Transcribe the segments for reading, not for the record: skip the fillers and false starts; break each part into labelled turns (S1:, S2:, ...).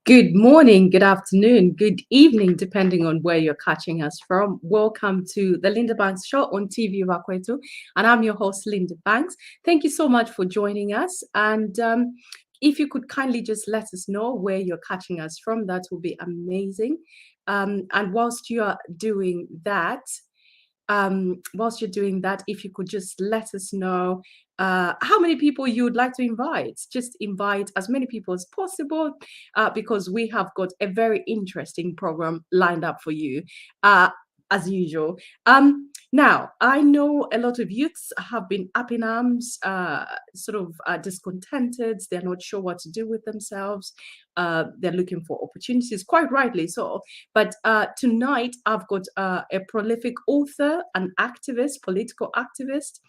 S1: Good morning, good afternoon, good evening, depending on where you're catching us from. Welcome to the Linda Banks Show on TV Vakwetu, and I'm your host, Linda Banks. Thank you so much for joining us. And if you could kindly just let us know where you're catching us from, that would be amazing. And whilst you are doing that, if you could just let us know how many people you would like to invite. Just invite as many people as possible because we have got a very interesting program lined up for you as usual. Now, I know a lot of youths have been up in arms, discontented. They're not sure what to do with themselves. They're looking for opportunities, quite rightly so. But tonight, I've got a prolific author, an activist, political activist,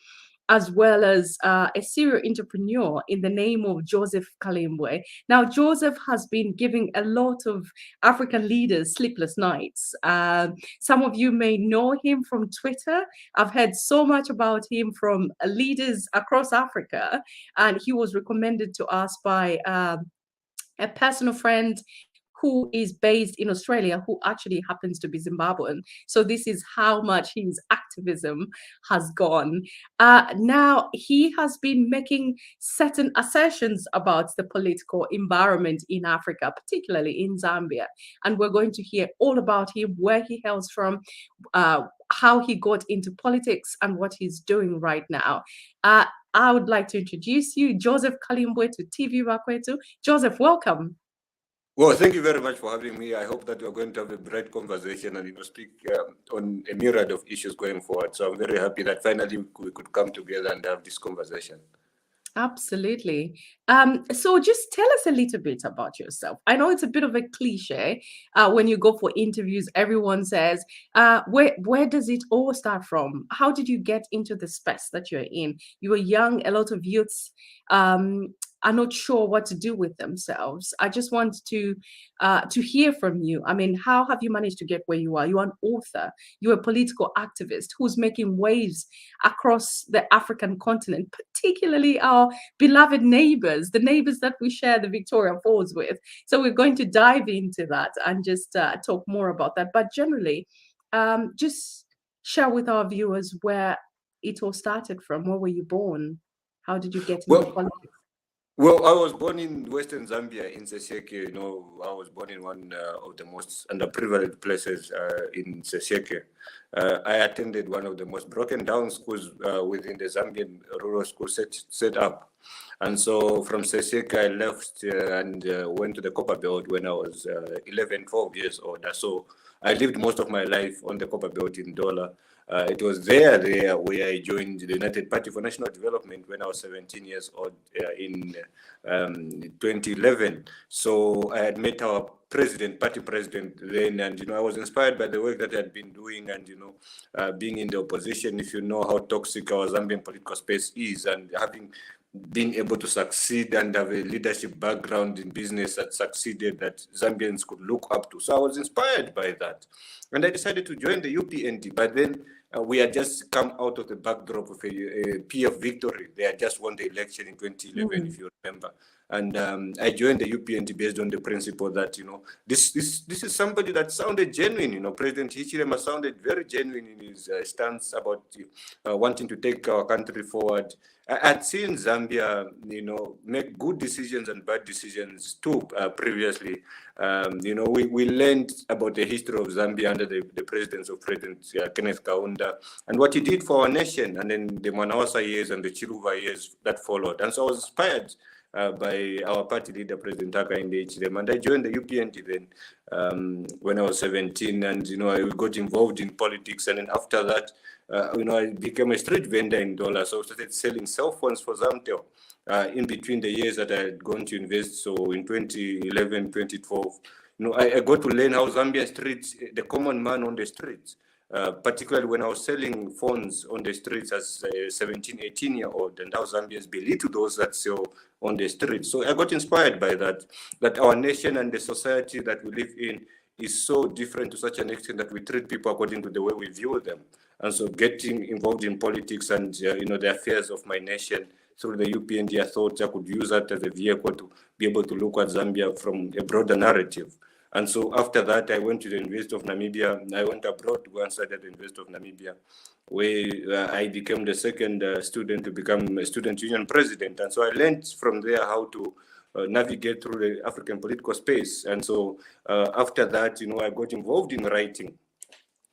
S1: as well as a serial entrepreneur in the name of Joseph Kalimbwe. Now, Joseph has been giving a lot of African leaders sleepless nights. Some of you may know him from Twitter. I've heard so much about him from leaders across Africa, and he was recommended to us by a personal friend who is based in Australia, who actually happens to be Zimbabwean. So this is how much his activism has gone. Now, he has been making certain assertions about the political environment in Africa, particularly in Zambia. And we're going to hear all about him, where he hails from, how he got into politics, and what he's doing right now. I would like to introduce you, Joseph Kalimbwe, to TV Bakwetu. Joseph, welcome.
S2: Well, thank you very much for having me. I hope that we're going to have a bright conversation and speak on a myriad of issues going forward. So I'm very happy that finally we could come together and have this conversation.
S1: Absolutely. So just tell us a little bit about yourself. I know it's a bit of a cliche. When you go for interviews, everyone says, where does it all start from? How did you get into the space that you're in? You were young, a lot of youths are not sure what to do with themselves. I just want to hear from you. I mean, how have you managed to get where you are? You're an author. You're a political activist who's making waves across the African continent, particularly our beloved neighbors, the neighbors that we share the Victoria Falls with. So we're going to dive into that and just talk more about that. But generally, just share with our viewers where it all started from. Where were you born? How did you get into politics?
S2: Well, I was born in Western Zambia, in Sesheke. I was born in one of the most underprivileged places in Sesheke. I attended one of the most broken down schools within the Zambian rural school set up. And so from Sesheke, I left and went to the Copper Belt when I was 11, 12 years old. So I lived most of my life on the Copper Belt in Dola. It was there where I joined the United Party for National Development when I was 17 years old in 2011. So I had met our party president then, and I was inspired by the work that I had been doing, and being in the opposition. If you know how toxic our Zambian political space is, and having been able to succeed and have a leadership background in business that succeeded, that Zambians could look up to. So I was inspired by that. And I decided to join the UPND. But then we had just come out of the backdrop of a PF victory. They had just won the election in 2011, if you remember. And I joined the UPND based on the principle that, this is somebody that sounded genuine. President Hichilema sounded very genuine in his stance about wanting to take our country forward. I'd seen Zambia, make good decisions and bad decisions too previously. We learned about the history of Zambia under the presidency of President Kenneth Kaunda and what he did for our nation, and then the Manawasa years and the Chiluba years that followed. And so I was inspired by our party leader, President Hakainde Hichilema, and I joined the UPND then when I was 17, and I got involved in politics, and then after that, I became a street vendor in Dola, so I started selling cell phones for Zamtel in between the years that I had gone to invest. So in 2011, 2012, I got to learn how Zambian streets, the common man on the streets, particularly when I was selling phones on the streets as a 17, 18-year-old, and how Zambians belittle those that sell on the streets. So I got inspired by that our nation and the society that we live in is so different to such an extent that we treat people according to the way we view them. And so getting involved in politics and, the affairs of my nation through the UPND, I thought I could use that as a vehicle to be able to look at Zambia from a broader narrative. And so after that, I went to the University of Namibia. I went abroad to go and study at the University of Namibia, where I became the second student to become a student union president. And so I learned from there how to navigate through the African political space. And so after that, I got involved in writing.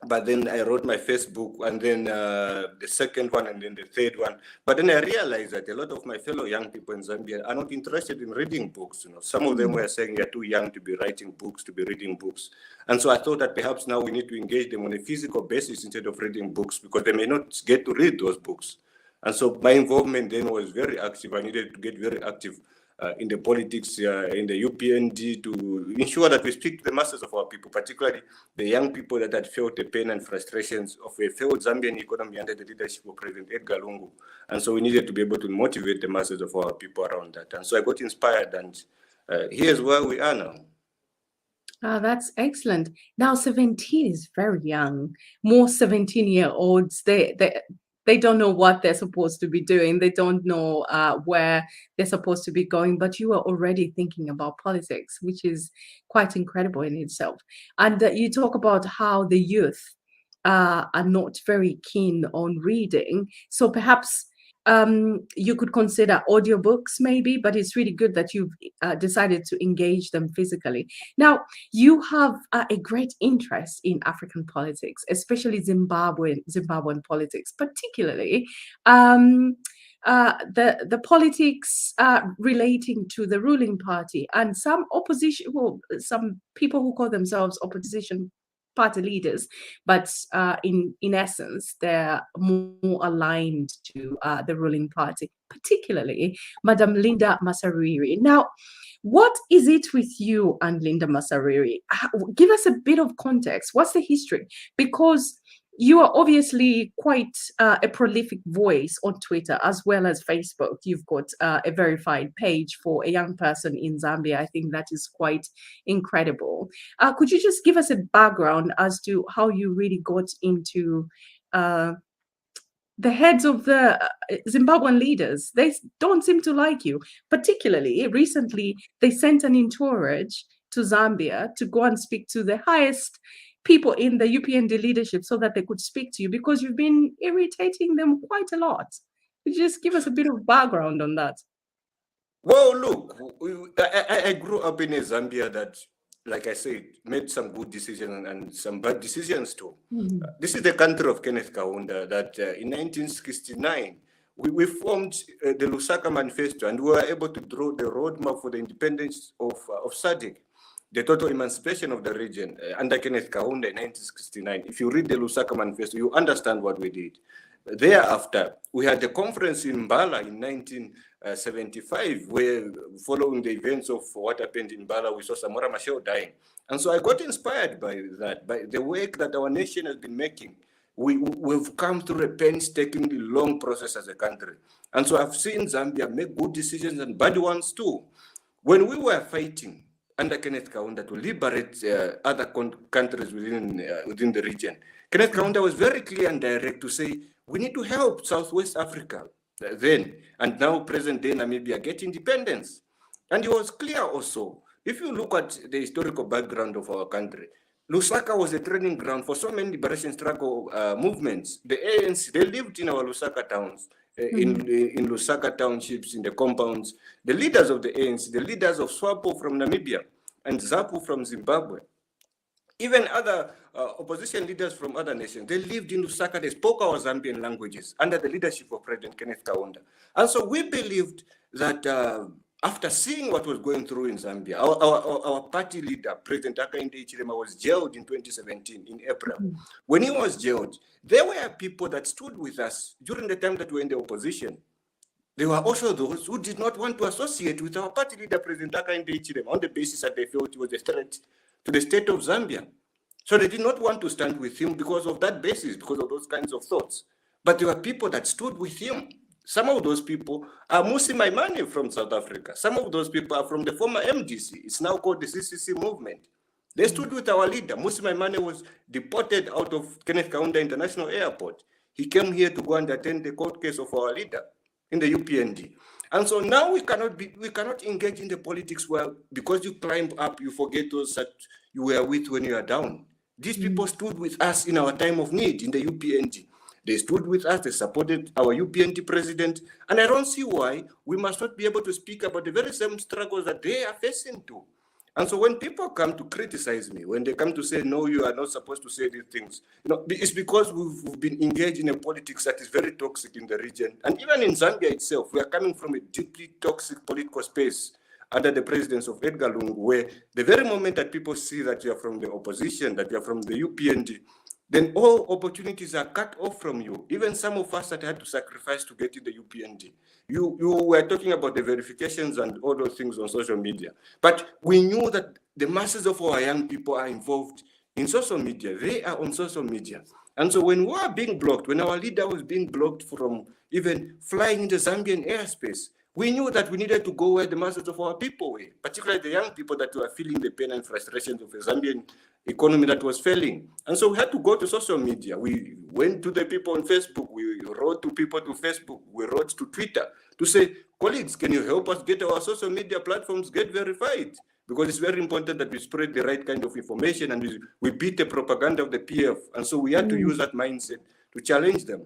S2: But then I wrote my first book, and then the second one, and then the third one. But then I realized that a lot of my fellow young people in Zambia are not interested in reading books. Some of them were saying they're too young to be writing books, to be reading books. And so I thought that perhaps now we need to engage them on a physical basis instead of reading books, because they may not get to read those books. And so my involvement then was very active. I needed to get very active in the politics, in the UPND, to ensure that we speak to the masses of our people, particularly the young people that had felt the pain and frustrations of a failed Zambian economy under the leadership of President Edgar Lungu. And so we needed to be able to motivate the masses of our people around that. And so I got inspired, and here's where we are now.
S1: That's excellent. Now, 17 is very young. More 17-year-olds, they they don't know what they're supposed to be doing. They don't know where they're supposed to be going, but you are already thinking about politics, which is quite incredible in itself. And you talk about how the youth are not very keen on reading. So perhaps you could consider audiobooks maybe, but it's really good that you've decided to engage them physically. Now, you have a great interest in African politics, especially Zimbabwean politics, particularly the politics relating to the ruling party and some opposition, well, some people who call themselves opposition party leaders, but in essence, they're more aligned to the ruling party, particularly Madam Linda Masariri. Now, what is it with you and Linda Masariri? Give us a bit of context. What's the history? Because you are obviously quite a prolific voice on Twitter as well as Facebook. You've got a verified page for a young person in Zambia. I think that is quite incredible. Could you just give us a background as to how you really got into the heads of the Zimbabwean leaders? They don't seem to like you. Particularly recently, they sent an entourage to Zambia to go and speak to the highest people in the UPND leadership so that they could speak to you, because you've been irritating them quite a lot. Could you just give us a bit of background on that?
S2: Well, look, I grew up in a Zambia that, like I said, made some good decisions and some bad decisions too.
S1: Mm-hmm.
S2: This is the country of Kenneth Kaunda that in 1969, we formed the Lusaka Manifesto, and we were able to draw the roadmap for the independence of SADC, the total emancipation of the region under Kenneth Kaunda in 1969. If you read the Lusaka Manifesto, you understand what we did. Thereafter, we had the conference in Mbala in 1975, where following the events of what happened in Mbala, we saw Samora Machel dying. And so I got inspired by that, by the work that our nation has been making. We've come through a painstakingly long process as a country. And so I've seen Zambia make good decisions and bad ones too. When we were fighting under Kenneth Kaunda to liberate other countries within the region, Kenneth Kaunda was very clear and direct to say, we need to help Southwest Africa then, and now present day Namibia, get independence. And he was clear also, if you look at the historical background of our country, Lusaka was a training ground for so many liberation struggle movements. The ANC, they lived in our Lusaka towns, in Lusaka townships, in the compounds. The leaders of the ANC, the leaders of SWAPO from Namibia and ZAPU from Zimbabwe, even other opposition leaders from other nations, they lived in Lusaka, they spoke our Zambian languages under the leadership of President Kenneth Kaunda. And so we believed that after seeing what was going through in Zambia, our party leader, President Hakainde Hichilema, was jailed in 2017 in April. When he was jailed, there were people that stood with us during the time that we were in the opposition. There were also those who did not want to associate with our party leader, President Hakainde Hichilema, on the basis that they felt he was a threat to the state of Zambia. So they did not want to stand with him because of that basis, because of those kinds of thoughts. But there were people that stood with him. Some of those people are Musi Maimane from South Africa. Some of those people are from the former MDC. It's now called the CCC movement. They stood with our leader. Musi Maimane was deported out of Kenneth Kaunda International Airport. He came here to go and attend the court case of our leader in the UPND. And so now we cannot engage in the politics where because you climb up, you forget those that you were with when you are down. These people stood with us in our time of need in the UPND. They stood with us, they supported our UPND president, and I don't see why we must not be able to speak about the very same struggles that they are facing too. And so when people come to criticize me, when they come to say, no, you are not supposed to say these things, it's because we've been engaged in a politics that is very toxic in the region. And even in Zambia itself, we are coming from a deeply toxic political space under the presidency of Edgar Lungu, where the very moment that people see that you are from the opposition, that you are from the UPND, then all opportunities are cut off from you. Even some of us that had to sacrifice to get to the UPND. You were talking about the verifications and all those things on social media. But we knew that the masses of our young people are involved in social media. They are on social media. And so when we were being blocked, when our leader was being blocked from even flying in the Zambian airspace, We knew that we needed to go where the masses of our people were, particularly the young people that were feeling the pain and frustrations of a Zambian economy that was failing. And so we had to go to social media. We went to the people on Facebook. We wrote to people to Facebook. We wrote to Twitter to say, colleagues, can you help us get our social media platforms get verified? Because it's very important that we spread the right kind of information and we beat the propaganda of the PF. And so we had to use that mindset to challenge them.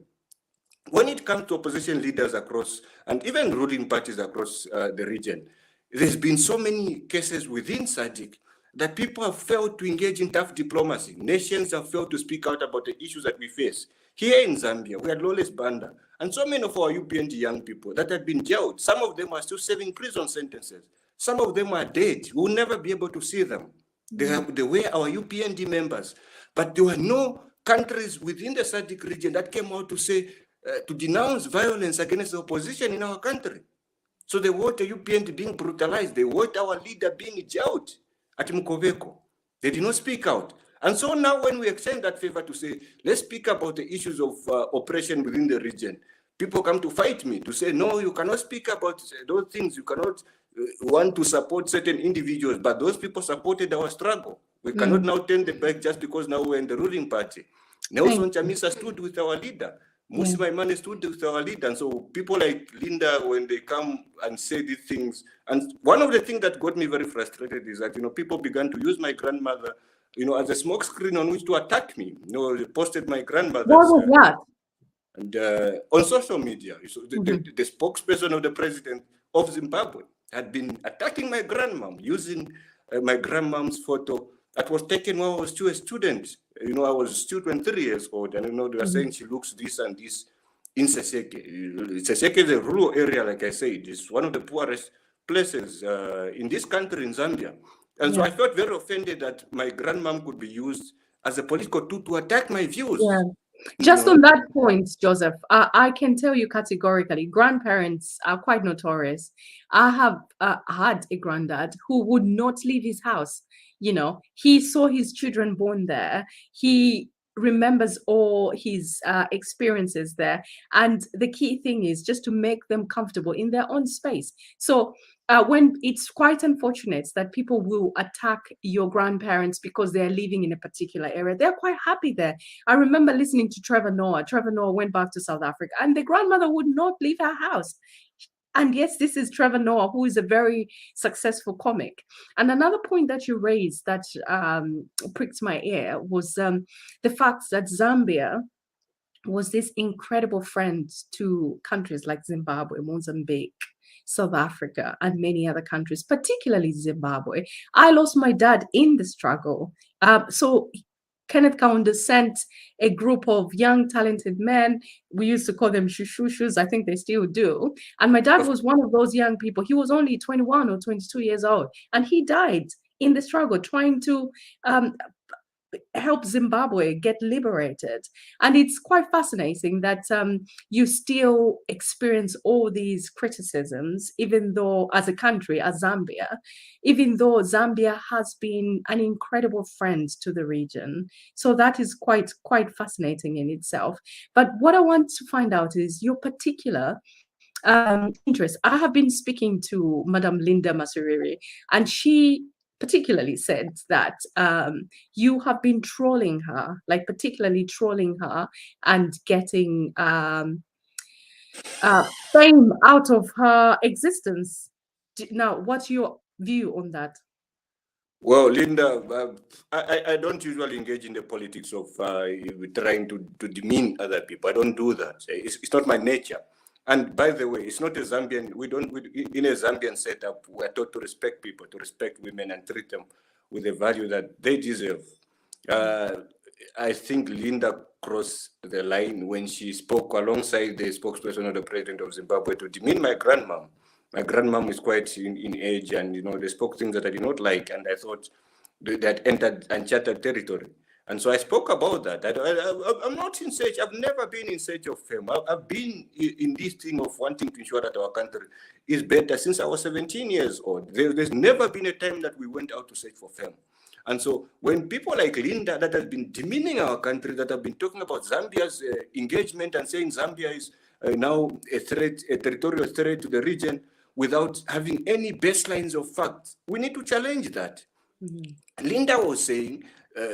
S2: When it comes to opposition leaders across, and even ruling parties across the region, there's been so many cases within SADC that people have failed to engage in tough diplomacy. Nations have failed to speak out about the issues that we face. Here in Zambia, we had Lawless Banda, and so many of our UPND young people that had been jailed. Some of them are still serving prison sentences. Some of them are dead. We'll never be able to see them. They were our UPND members. But there were no countries within the SADC region that came out to say, to denounce violence against the opposition in our country. So they want the UPND being brutalized. They want our leader being jailed at Mukoveko. They did not speak out. And so now when we extend that favor to say, let's speak about the issues of oppression within the region, people come to fight me to say, no, you cannot speak about those things. You cannot want to support certain individuals, but those people supported our struggle. We cannot now turn the back just because now we're in the ruling party. Nelson Chamisa stood with our leader. Musi Maimane stood with our leader. And so people like Linda, when they come and say these things, and one of the things that got me very frustrated is that, people began to use my grandmother, as a smoke screen on which to attack me. They posted my grandmother.
S1: What was that?
S2: And on social media, so the spokesperson of the president of Zimbabwe had been attacking my grandmom, using my grandmom's photo that was taken when I was still a student. I was still 23 years old, and they were saying she looks this and this in Seseke. Seseke is a rural area, like I said. It's one of the poorest places in this country, in Zambia. And so I felt very offended that my grandmom could be used as a political tool to attack my views.
S1: Yeah. Just on that point, Joseph, I can tell you categorically, grandparents are quite notorious. I have had a granddad who would not leave his house. He saw his children born there. He remembers all his experiences there. And the key thing is just to make them comfortable in their own space. So when it's quite unfortunate that people will attack your grandparents because they're living in a particular area, they're quite happy there. I remember listening to Trevor Noah. Trevor Noah went back to South Africa and the grandmother would not leave her house. And yes, this is Trevor Noah, who is a very successful comic. And another point that you raised that pricked my ear was the fact that Zambia was this incredible friend to countries like Zimbabwe, Mozambique, South Africa, and many other countries, particularly Zimbabwe. I lost my dad in the struggle. So Kenneth Kaunda sent a group of young, talented men. We used to call them shushushus. I think they still do. And my dad was one of those young people. He was only 21 or 22 years old. And he died in the struggle trying to help Zimbabwe get liberated. And it's quite fascinating that you still experience all these criticisms, even though as a country, as Zambia, even though Zambia has been an incredible friend to the region. So that is quite fascinating in itself. But what I want to find out is your particular interest. I have been speaking to Madam Linda Masuriri, and she particularly said that you have been trolling her, like particularly trolling her and getting fame out of her existence. Now, what's your view on that?
S2: Well, Linda, I don't usually engage in the politics of trying to demean other people. I don't do that. It's not my nature. And by the way, it's not a Zambian, in a Zambian setup, we're taught to respect people, to respect women and treat them with the value that they deserve. I think Linda crossed the line when she spoke alongside the spokesperson of the president of Zimbabwe to demean my grandmom. My grandmom is quite in age, and they spoke things that I did not like, and I thought that entered uncharted territory. And so I spoke about that. I'm not in search. I've never been in search of fame. I've been in this thing of wanting to ensure that our country is better since I was 17 years old. There's never been a time that we went out to search for fame. And so when people like Linda that have been demeaning our country, that have been talking about Zambia's engagement and saying Zambia is now a threat, a territorial threat to the region, without having any baselines of facts. We need to challenge that. Linda was saying,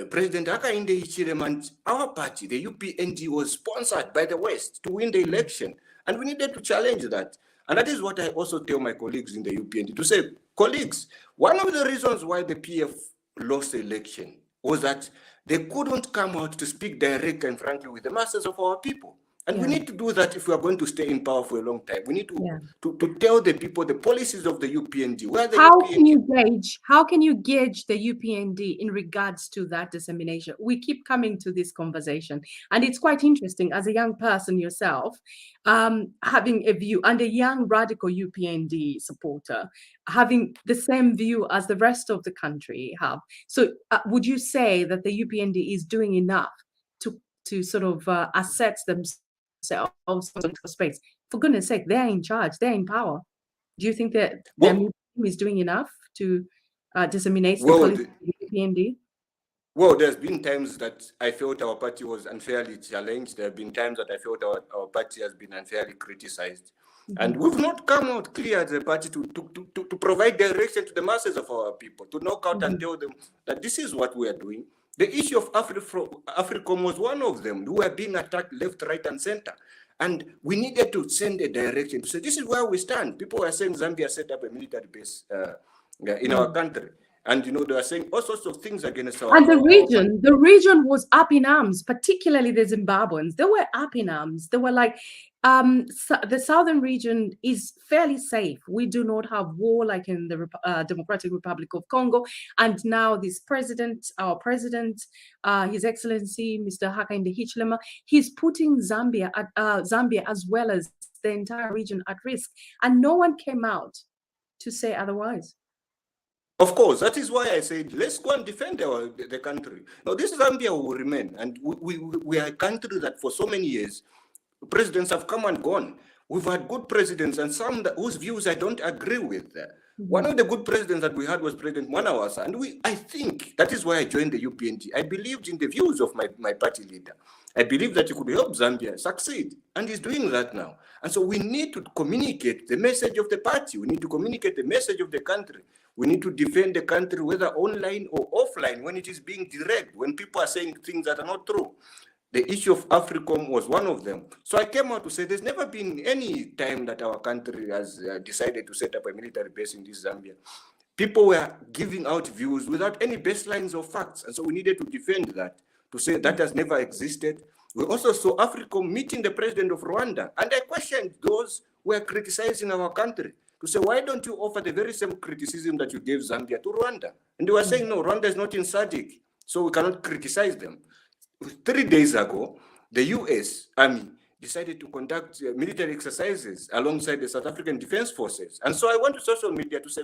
S2: President Hakainde Hichilema, our party, the UPND, was sponsored by the West to win the election. And we needed to challenge that. And that is what I also tell my colleagues in the UPND, to say, colleagues, one of the reasons why the PF lost the election was that they couldn't come out to speak directly and frankly with the masses of our people. And we need to do that if we are going to stay in power for a long time. We need to tell the people the policies of the UPND. Where the
S1: How can you gauge the UPND in regards to that dissemination? We keep coming to this conversation, and it's quite interesting as a young person yourself, having a view, and a young radical UPND supporter, having the same view as the rest of the country have. So would you say that the UPND is doing enough to sort of assert themselves into space? For goodness sake, they're in charge, they're in power. Do you think that their team is doing enough to disseminate the policy of the UPND?
S2: Well, there's been times that I felt our party was unfairly challenged. There have been times that I felt our party has been unfairly criticized. And we've not come out clear as a party to provide direction to the masses of our people, to knock out and tell them that this is what we are doing. The issue of AFRICOM was one of them, who were being attacked left, right, and center. And we needed to send a direction to say, this is where we stand. People were saying Zambia set up a military base in our country. And, they were saying all sorts of things against our...
S1: And the region was up in arms, particularly the Zimbabweans. They were up in arms. They were like, the southern region is fairly safe. We do not have war like in the Democratic Republic of Congo. And now this our president, His Excellency, Mr. Hakainde Hichilema, he's putting Zambia as well as the entire region at risk. And no one came out to say otherwise.
S2: Of course, that is why I said, let's go and defend the country. Now, this Zambia will remain. And we are a country that for so many years, presidents have come and gone. We've had good presidents and some whose views I don't agree with. One of the good presidents that we had was President Mwanawasa. And I think that is why I joined the UPND. I believed in the views of my party leader. I believe that he could help Zambia succeed. And he's doing that now. And so we need to communicate the message of the party. We need to communicate the message of the country. We need to defend the country, whether online or offline, when it is being direct, when people are saying things that are not true. The issue of AFRICOM was one of them. So I came out to say there's never been any time that our country has decided to set up a military base in this Zambia. People were giving out views without any baselines of facts. And so we needed to defend that, to say that has never existed. We also saw AFRICOM meeting the president of Rwanda. And I questioned those who were criticizing our country to say, why don't you offer the very same criticism that you gave Zambia to Rwanda? And they were saying, no, Rwanda is not in SADC, so we cannot criticize them. 3 days ago, the US Army decided to conduct military exercises alongside the South African Defense Forces. And so I went to social media to say,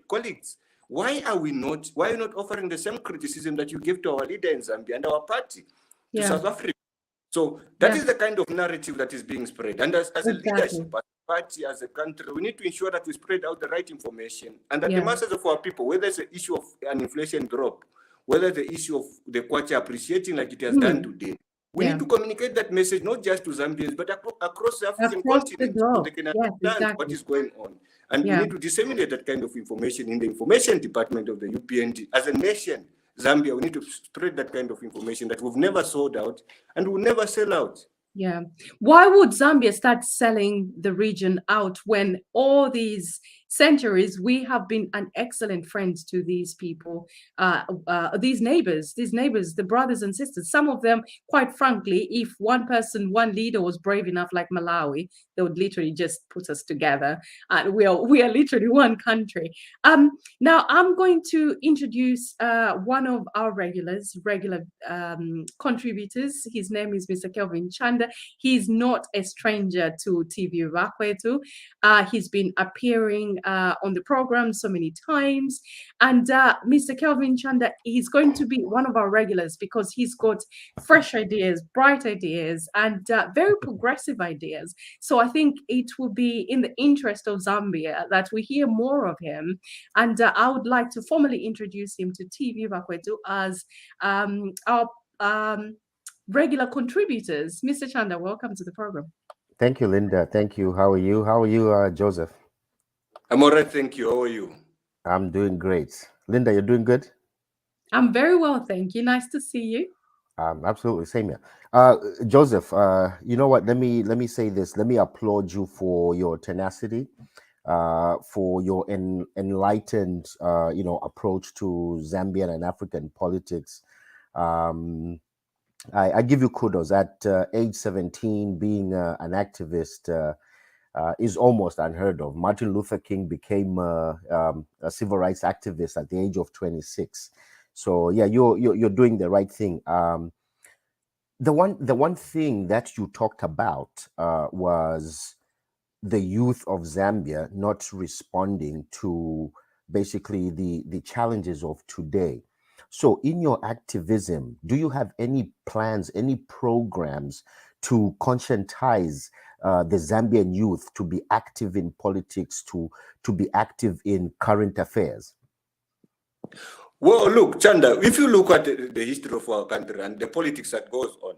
S2: colleagues, why are you not offering the same criticism that you gave to our leader in Zambia and our party to South Africa? So that is the kind of narrative that is being spread. And as a leadership, as a party, as a country, we need to ensure that we spread out the right information and that the masses of our people, whether it's an issue of an inflation drop, whether the issue of the Kwacha appreciating like it has done today, we need to communicate that message not just to Zambians, but across the African continent, so they can understand what is going on. And we need to disseminate that kind of information in the information department of the UPND. As a nation, Zambia, we need to spread that kind of information that we've never sold out and will never sell out.
S1: Yeah. Why would Zambia start selling the region out when all these centuries we have been an excellent friends to these people, these neighbors, the brothers and sisters? Some of them, quite frankly, if one leader was brave enough like Malawi, they would literally just put us together. And we are literally one country. Now I'm going to introduce one of our regular contributors. His name is Mr. Kelvin Chanda. He's not a stranger to TV Vakwetu. He's been appearing on the program so many times. And Mr. Kelvin Chanda, he's going to be one of our regulars because he's got fresh ideas, bright ideas, and very progressive ideas. So I think it will be in the interest of Zambia that we hear more of him. And I would like to formally introduce him to TV Vakwetu as our regular contributors. Mr. Chanda, welcome to the program.
S3: Thank you, Linda. Thank you. How are you? How are you, Joseph?
S2: I'm all right, thank you. How are you?
S3: I'm doing great. Linda, you're doing good?
S1: I'm very well, thank you. Nice to see you.
S3: Absolutely, same here. Joseph, you know what? Let me say this. Let me applaud you for your tenacity, for your enlightened, approach to Zambian and African politics. Um, I give you kudos. At age 17, being an activist is almost unheard of. Martin Luther King became a civil rights activist at the age of 26. So yeah, you're doing the right thing. The one thing that you talked about was the youth of Zambia not responding to basically the challenges of today. So, in your activism, do you have any plans, any programs to conscientize the Zambian youth to be active in politics, to be active in current affairs?
S2: Well, look, Chanda, if you look at the history of our country and the politics that goes on,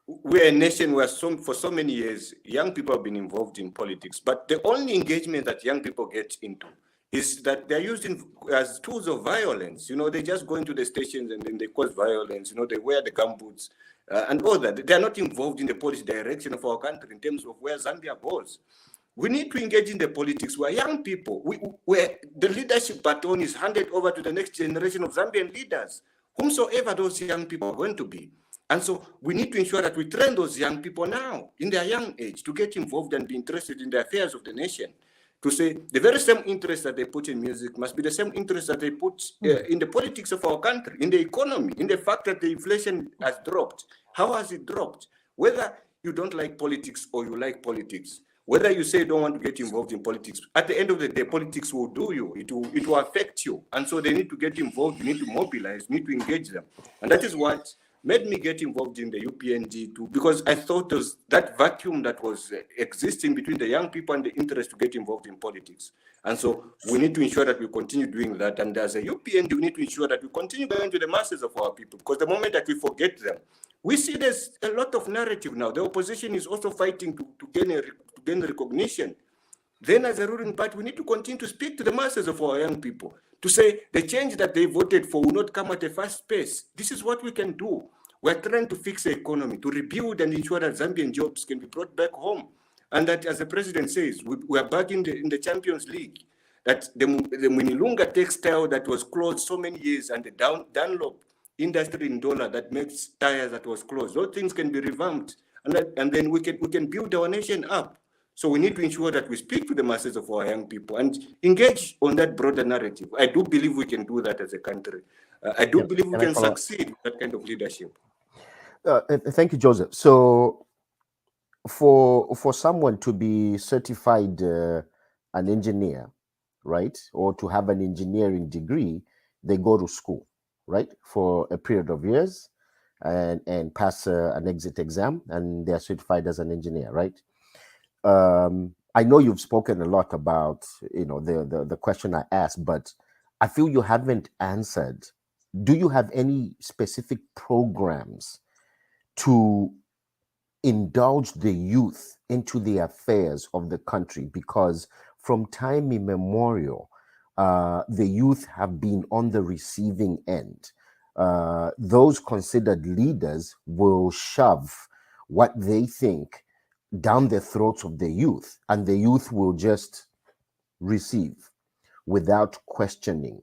S2: we're a nation where for so many years, young people have been involved in politics, but the only engagement that young people get into is that they're used as tools of violence. They just go into the stations and then they cause violence. They wear the gumboots and all that. They're not involved in the policy direction of our country in terms of where Zambia goes. We need to engage in the politics where young people, where the leadership baton is handed over to the next generation of Zambian leaders, whomsoever those young people are going to be. And so we need to ensure that we train those young people now, in their young age, to get involved and be interested in the affairs of the nation. To say the very same interest that they put in music must be the same interest that they put in the politics of our country, in the economy, in the fact that the inflation has dropped. How has it dropped? Whether you don't like politics or you like politics, whether you say you don't want to get involved in politics, at the end of the day, politics will do you. It will affect you. And so they need to get involved. You need to mobilize. You need to engage them. And that is what made me get involved in the UPNG too, because I thought there was that vacuum that was existing between the young people and the interest to get involved in politics. And so we need to ensure that we continue doing that. And as a UPNG, we need to ensure that we continue going to the masses of our people, because the moment that we forget them, we see there's a lot of narrative now. The opposition is also fighting to gain recognition. Then as a ruling party, we need to continue to speak to the masses of our young people, to say the change that they voted for will not come at a fast pace. This is what we can do. We're trying to fix the economy, to rebuild and ensure that Zambian jobs can be brought back home. And that, as the president says, we are back in the Champions League. That the Mwinilunga textile that was closed so many years, and the Dunlop industry in Dola that makes tires that was closed, those things can be revamped. And then we can build our nation up. So we need to ensure that we speak to the masses of our young people and engage on that broader narrative. I do believe we can do that as a country. I do believe we can succeed with that kind of leadership.
S3: Thank you, Joseph. So for someone to be certified an engineer, right, or to have an engineering degree, they go to school, right, for a period of years and pass an exit exam, and they're certified as an engineer, right? I know you've spoken a lot about the question I asked, but I feel you haven't answered. Do you have any specific programs to indulge the youth into the affairs of the country? Because from time immemorial, the youth have been on the receiving end. Those considered leaders will shove what they think down the throats of the youth, and the youth will just receive without questioning.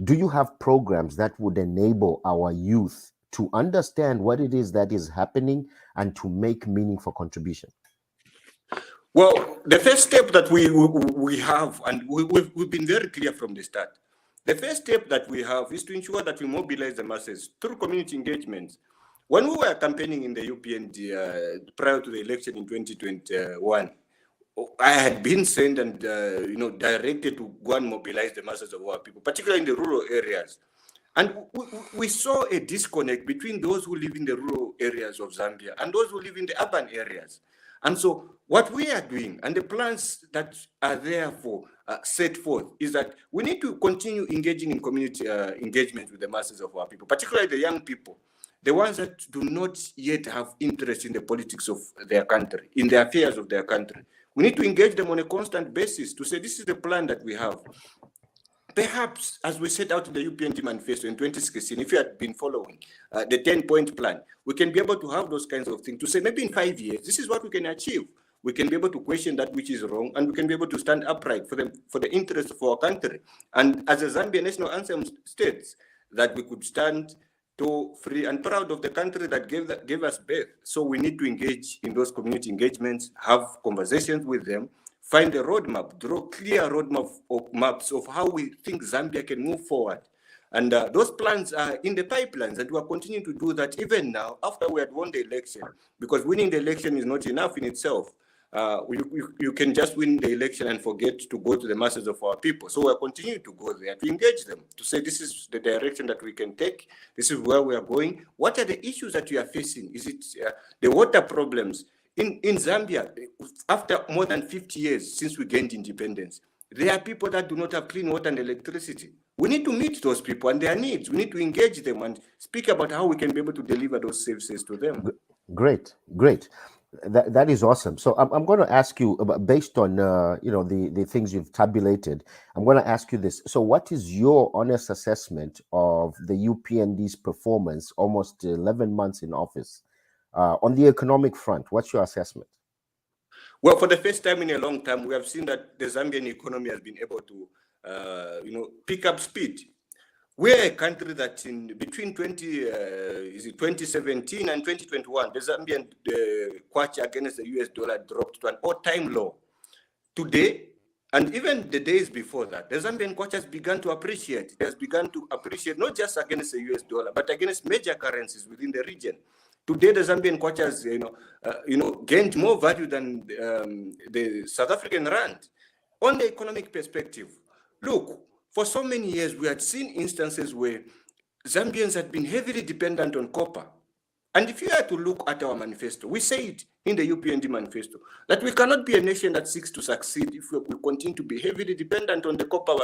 S3: Do you have programs that would enable our youth to understand what it is that is happening and to make meaningful contribution?
S2: Well, the first step that we have, and we've been very clear from the start, the first step that we have is to ensure that we mobilize the masses through community engagement. When we were campaigning in the UPND prior to the election in 2021, I had been sent and directed to go and mobilize the masses of our people, particularly in the rural areas. And we saw a disconnect between those who live in the rural areas of Zambia and those who live in the urban areas. And so what we are doing, and the plans that are therefore set forth, is that we need to continue engaging in community engagement with the masses of our people, particularly the young people, the ones that do not yet have interest in the politics of their country, in the affairs of their country. We need to engage them on a constant basis to say, this is the plan that we have. Perhaps, as we set out in the UPND manifesto in 2016, if you had been following the 10-point plan, we can be able to have those kinds of things to say, maybe in 5 years, this is what we can achieve. We can be able to question that which is wrong, and we can be able to stand upright for the interest of our country. And as a Zambian national anthem states, that we could stand tall, free, and proud of the country that gave us birth. So we need to engage in those community engagements, have conversations with them, find a roadmap, draw clear roadmap of maps of how we think Zambia can move forward. And those plans are in the pipelines, and we are continuing to do that even now after we had won the election, because winning the election is not enough in itself. You can just win the election and forget to go to the masses of our people. So we're continuing to go there to engage them, to say this is the direction that we can take, this is where we are going. What are the issues that you are facing? Is it the water problems? In Zambia, after more than 50 years since we gained independence, there are people that do not have clean water and electricity. We need to meet those people and their needs. We need to engage them and speak about how we can be able to deliver those services to them.
S3: Great. That is awesome. So I'm going to ask you, based on the things you've tabulated, I'm going to ask you this. So what is your honest assessment of the UPND's performance almost 11 months in office on the economic front? What's your assessment?
S2: Well, for the first time in a long time, we have seen that the Zambian economy has been able to pick up speed. We're a country that in between 2017 and 2021, the Zambian kwacha against the US dollar dropped to an all-time low. Today, and even the days before that, the Zambian kwacha has begun to appreciate. It has begun to appreciate not just against the US dollar, but against major currencies within the region. Today, the Zambian kwacha has gained more value than the South African rand. On the economic perspective, look, for so many years, we had seen instances where Zambians had been heavily dependent on copper. And if you had to look at our manifesto, we say it in the UPND manifesto, that we cannot be a nation that seeks to succeed if we continue to be heavily dependent on the copper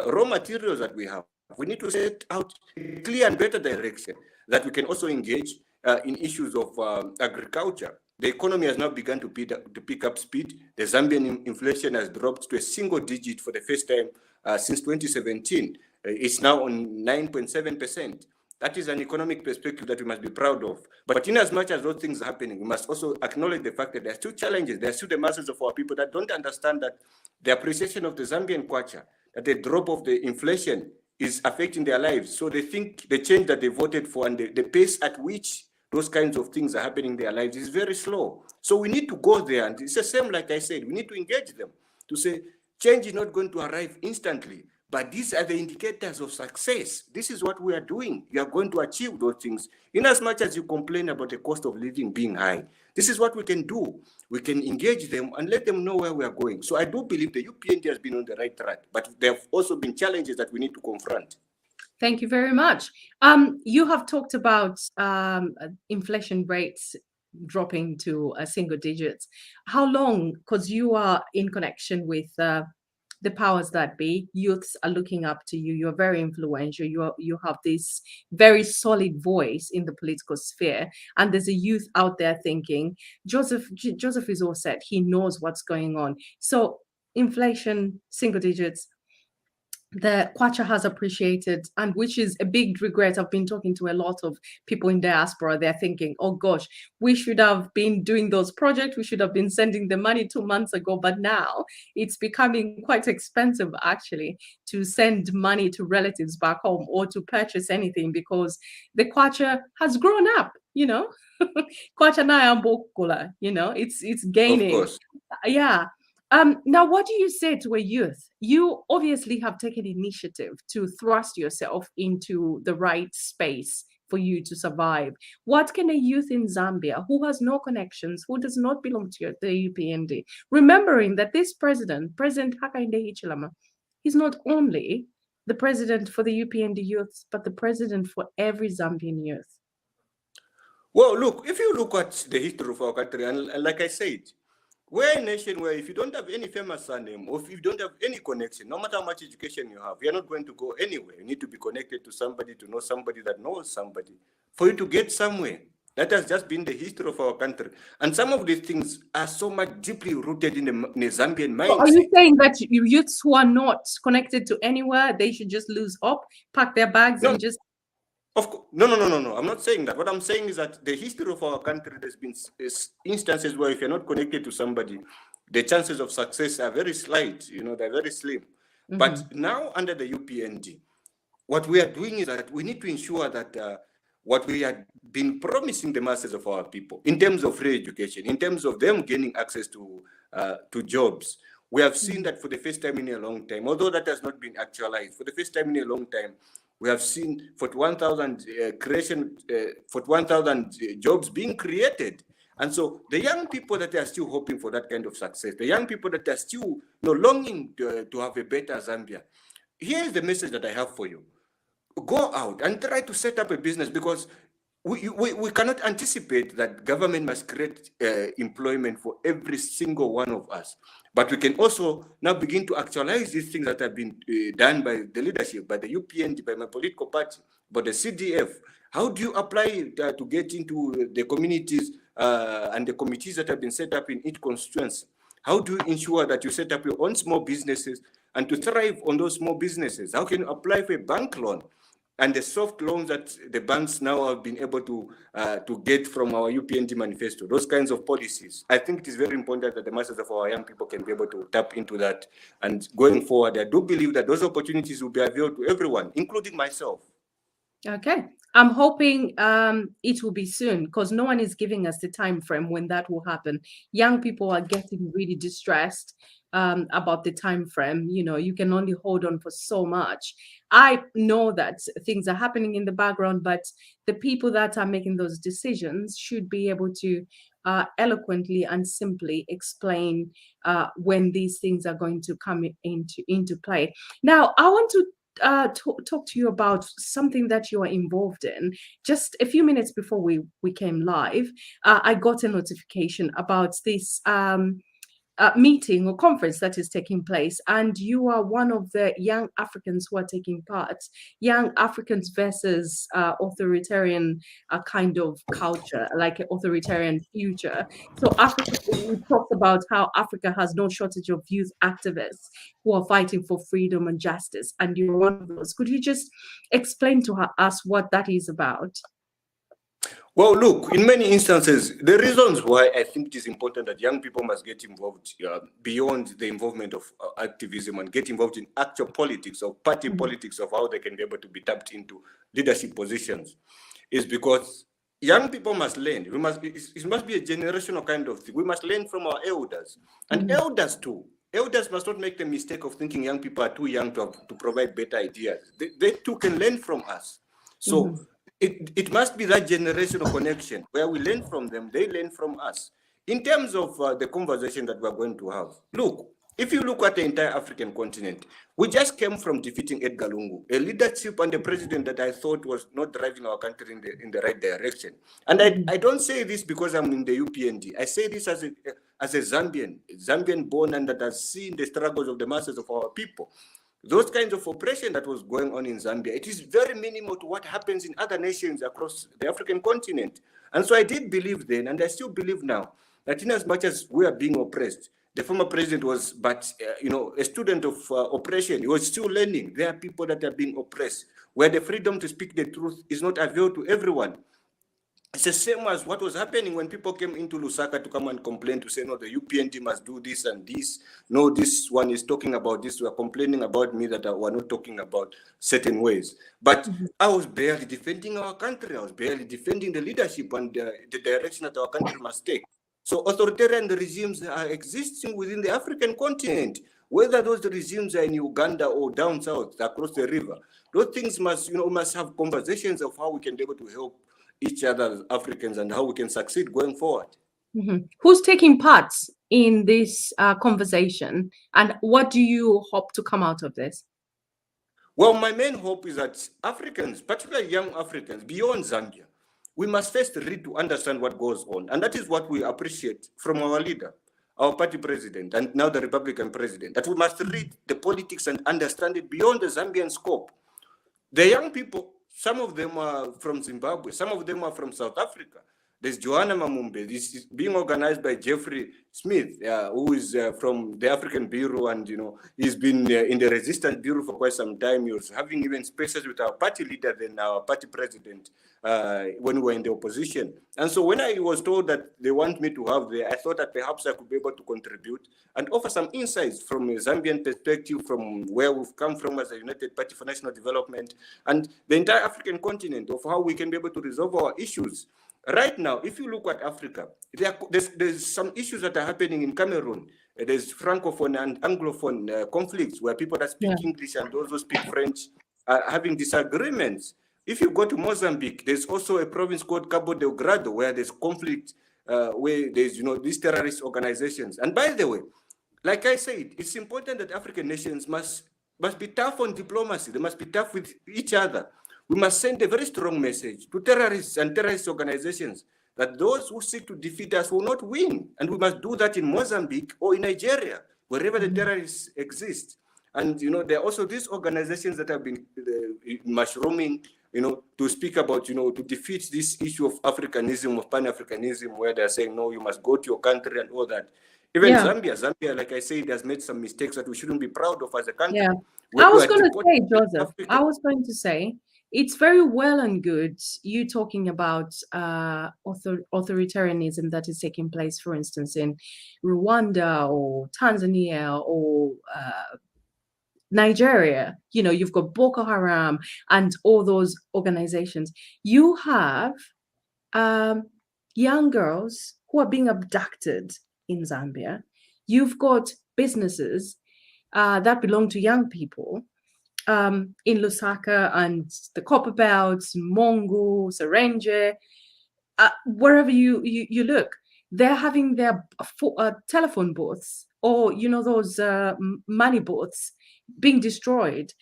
S2: raw materials that we have. We need to set out a clear and better direction that we can also engage in issues of agriculture. The economy has now begun to pick up speed. The Zambian inflation has dropped to a single digit for the first time since 2017. It's now on 9.7%. That is an economic perspective that we must be proud of. But in as much as those things are happening, we must also acknowledge the fact that there are still challenges. There are still the masses of our people that don't understand that the appreciation of the Zambian kwacha, that the drop of the inflation is affecting their lives. So they think the change that they voted for and the pace at which those kinds of things are happening in their lives is very slow. So we need to go there. And it's the same, like I said, we need to engage them to say, change is not going to arrive instantly, but these are the indicators of success. This is what we are doing. You are going to achieve those things. In as much as you complain about the cost of living being high, this is what we can do. We can engage them and let them know where we are going. So I do believe the UPND has been on the right track, but there have also been challenges that we need to confront.
S1: Thank you very much. You have talked about inflation rates dropping to single digits. How long, because you are in connection with the powers that be, youths are looking up to you, you're very influential, you have this very solid voice in the political sphere, and there's a youth out there thinking, Joseph is all set, he knows what's going on. So inflation, single digits, the kwacha has appreciated, and which is a big regret. I've been talking to a lot of people in diaspora. They're thinking, oh gosh, we should have been doing those projects. We should have been sending the money 2 months ago. But now it's becoming quite expensive, actually, to send money to relatives back home or to purchase anything because the kwacha has grown up, kwacha na yambokula, it's gaining.
S2: Of course.
S1: Yeah. Now, what do you say to a youth? You obviously have taken initiative to thrust yourself into the right space for you to survive. What can a youth in Zambia who has no connections, who does not belong to the UPND, remembering that this President Hakainde Hichilema, he's not only the president for the UPND youths, but the president for every Zambian youth?
S2: Well, look, if you look at the history of our country, and like I said, we're a nation where if you don't have any famous surname or if you don't have any connection, no matter how much education you have, you're not going to go anywhere. You need to be connected to somebody, to know somebody that knows somebody for you to get somewhere. That has just been the history of our country. And some of these things are so much deeply rooted in the Zambian mindset.
S1: So are you saying that youths who are not connected to anywhere, they should just lose hope, pack their bags and just...
S2: Of course, no. I'm not saying that. What I'm saying is that the history of our country, there's been instances where if you're not connected to somebody, the chances of success are very slight. They're very slim. Mm-hmm. But now under the UPND, what we are doing is that we need to ensure that what we have been promising the masses of our people in terms of free education, in terms of them gaining access to jobs, we have seen that for the first time in a long time, although that has not been actualized, for the first time in a long time, we have seen 41,000 jobs being created. And so the young people that are still hoping for that kind of success, the young people that are still longing to have a better Zambia, here is the message that I have for you. Go out and try to set up a business, because we cannot anticipate that government must create employment for every single one of us. But we can also now begin to actualize these things that have been done by the leadership, by the UPND, by my political party, by the CDF. How do you apply it to get into the communities and the committees that have been set up in each constituency? How do you ensure that you set up your own small businesses and to thrive on those small businesses? How can you apply for a bank loan? And the soft loans that the banks now have been able to get from our UPND manifesto, those kinds of policies. I think it is very important that the masses of our young people can be able to tap into that. And going forward, I do believe that those opportunities will be available to everyone, including myself.
S1: Okay. I'm hoping it will be soon, because no one is giving us the time frame when that will happen. Young people are getting really distressed about the time frame. You can only hold on for so much. I know that things are happening in the background, but the people that are making those decisions should be able to eloquently and simply explain when these things are going to come into play. Now, I want to talk to you about something that you are involved in. Just a few minutes before we came live, I got a notification about this meeting or conference that is taking place, and you are one of the young Africans who are taking part. Young Africans versus authoritarian kind of culture, like an authoritarian future. So Africa, we talked about how Africa has no shortage of youth activists who are fighting for freedom and justice, and you're one of those. Could you just explain to us what that is about?
S2: Well, look, in many instances, the reasons why I think it is important that young people must get involved beyond the involvement of activism and get involved in actual politics or party politics of how they can be able to be tapped into leadership positions is because young people must learn. It must be a generational kind of thing. We must learn from our elders. And elders too. Elders must not make the mistake of thinking young people are too young to provide better ideas. They too can learn from us. So it must be that generational connection where we learn from them, they learn from us. In terms of the conversation that we're going to have, look, if you look at the entire African continent, we just came from defeating Edgar Lungu, a leadership and a president that I thought was not driving our country in the right direction. And I don't say this because I'm in the UPND. I say this as a Zambian born and that has seen the struggles of the masses of our people. Those kinds of oppression that was going on in Zambia, it is very minimal to what happens in other nations across the African continent. And so I did believe then, and I still believe now, that in as much as we are being oppressed, the former president was but a student of oppression. He was still learning. There are people that are being oppressed, where the freedom to speak the truth is not available to everyone. It's the same as what was happening when people came into Lusaka to come and complain, to say, no, the UPND must do this and this. No, this one is talking about this. We are complaining about me that we're not talking about certain ways. But I was barely defending our country. I was barely defending the leadership and the direction that our country must take. So authoritarian regimes are existing within the African continent, whether those regimes are in Uganda or down south, across the river. Those things must have conversations of how we can be able to help each other as Africans and how we can succeed going forward.
S1: Who's taking part in this conversation, and what do you hope to come out of this?
S2: Well, my main hope is that Africans, particularly young Africans, beyond Zambia, we must first read to understand what goes on. And that is what we appreciate from our leader, our party president, and now the Republican president, that we must read the politics and understand it beyond the Zambian scope. The young people, some of them are from Zimbabwe, some of them are from South Africa. There's Joanna Mamumbe. This is being organized by Jeffrey Smith, who is from the African Bureau, and he's been in the Resistance Bureau for quite some time. He was having even spaces with our party leader, then our party president, when we were in the opposition. And so when I was told that they want me to have there, I thought that perhaps I could be able to contribute and offer some insights from a Zambian perspective, from where we've come from as a United Party for National Development, and the entire African continent, of how we can be able to resolve our issues. Right now, if you look at Africa, there's some issues that are happening in Cameroon. There's Francophone and Anglophone conflicts where people that speak English and those who speak French are having disagreements. If you go to Mozambique, there's also a province called Cabo Delgado where there's conflict, where there's these terrorist organizations. And by the way, like I said, it's important that African nations must be tough on diplomacy. They must be tough with each other. We must send a very strong message to terrorists and terrorist organizations that those who seek to defeat us will not win. And we must do that in Mozambique or in Nigeria, wherever the terrorists exist. And, there are also these organizations that have been mushrooming, to speak about, to defeat this issue of Africanism, of Pan-Africanism, where they're saying, no, you must go to your country and all that. Even Zambia, like I said, has made some mistakes that we shouldn't be proud of as a country.
S1: Yeah. I was going to say, Joseph, it's very well and good you talking about authoritarianism that is taking place, for instance, in Rwanda or Tanzania or Nigeria. You've got Boko Haram and all those organizations. You have young girls who are being abducted in Zambia. You've got businesses that belong to young people in Lusaka and the Copper Belts, Mongo, Serenge, wherever you look, they're having their telephone booths or those money booths being destroyed.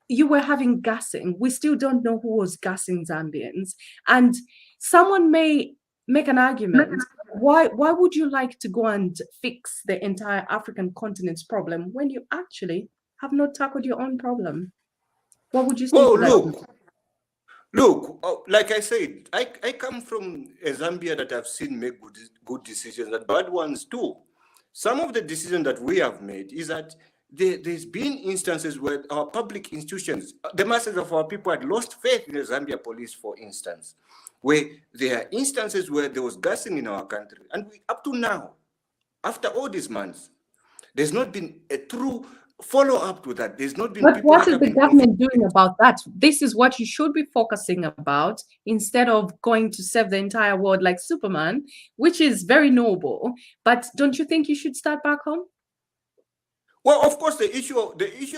S1: You were having gassing. We still don't know who was gassing Zambians, and someone may make an argument. Why would you like to go and fix the entire African continent's problem when you actually have not tackled your own problem? What would you say?
S2: Well, look, like I said, I come from a Zambia that I've seen make good decisions and bad ones too. Some of the decisions that we have made is that there's been instances where our public institutions, the masses of our people had lost faith in the Zambia police, for instance, where there are instances where there was gassing in our country. And up to now, after all these months, there's not been a true follow-up to that. There's not been.
S1: But what is the government doing about that? This is what you should be focusing about instead of going to save the entire world like Superman, which is very noble. But don't you think you should start back home?
S2: Well, of course, the issue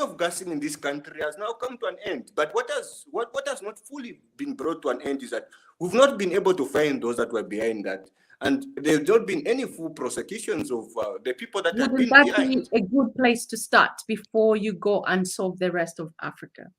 S2: of gassing in this country has now come to an end. But what has not fully been brought to an end is that we've not been able to find those that were behind that. And there's not been any full prosecutions of the people that have been behind.
S1: Wouldn't that be a good place to start before you go and solve the rest of Africa?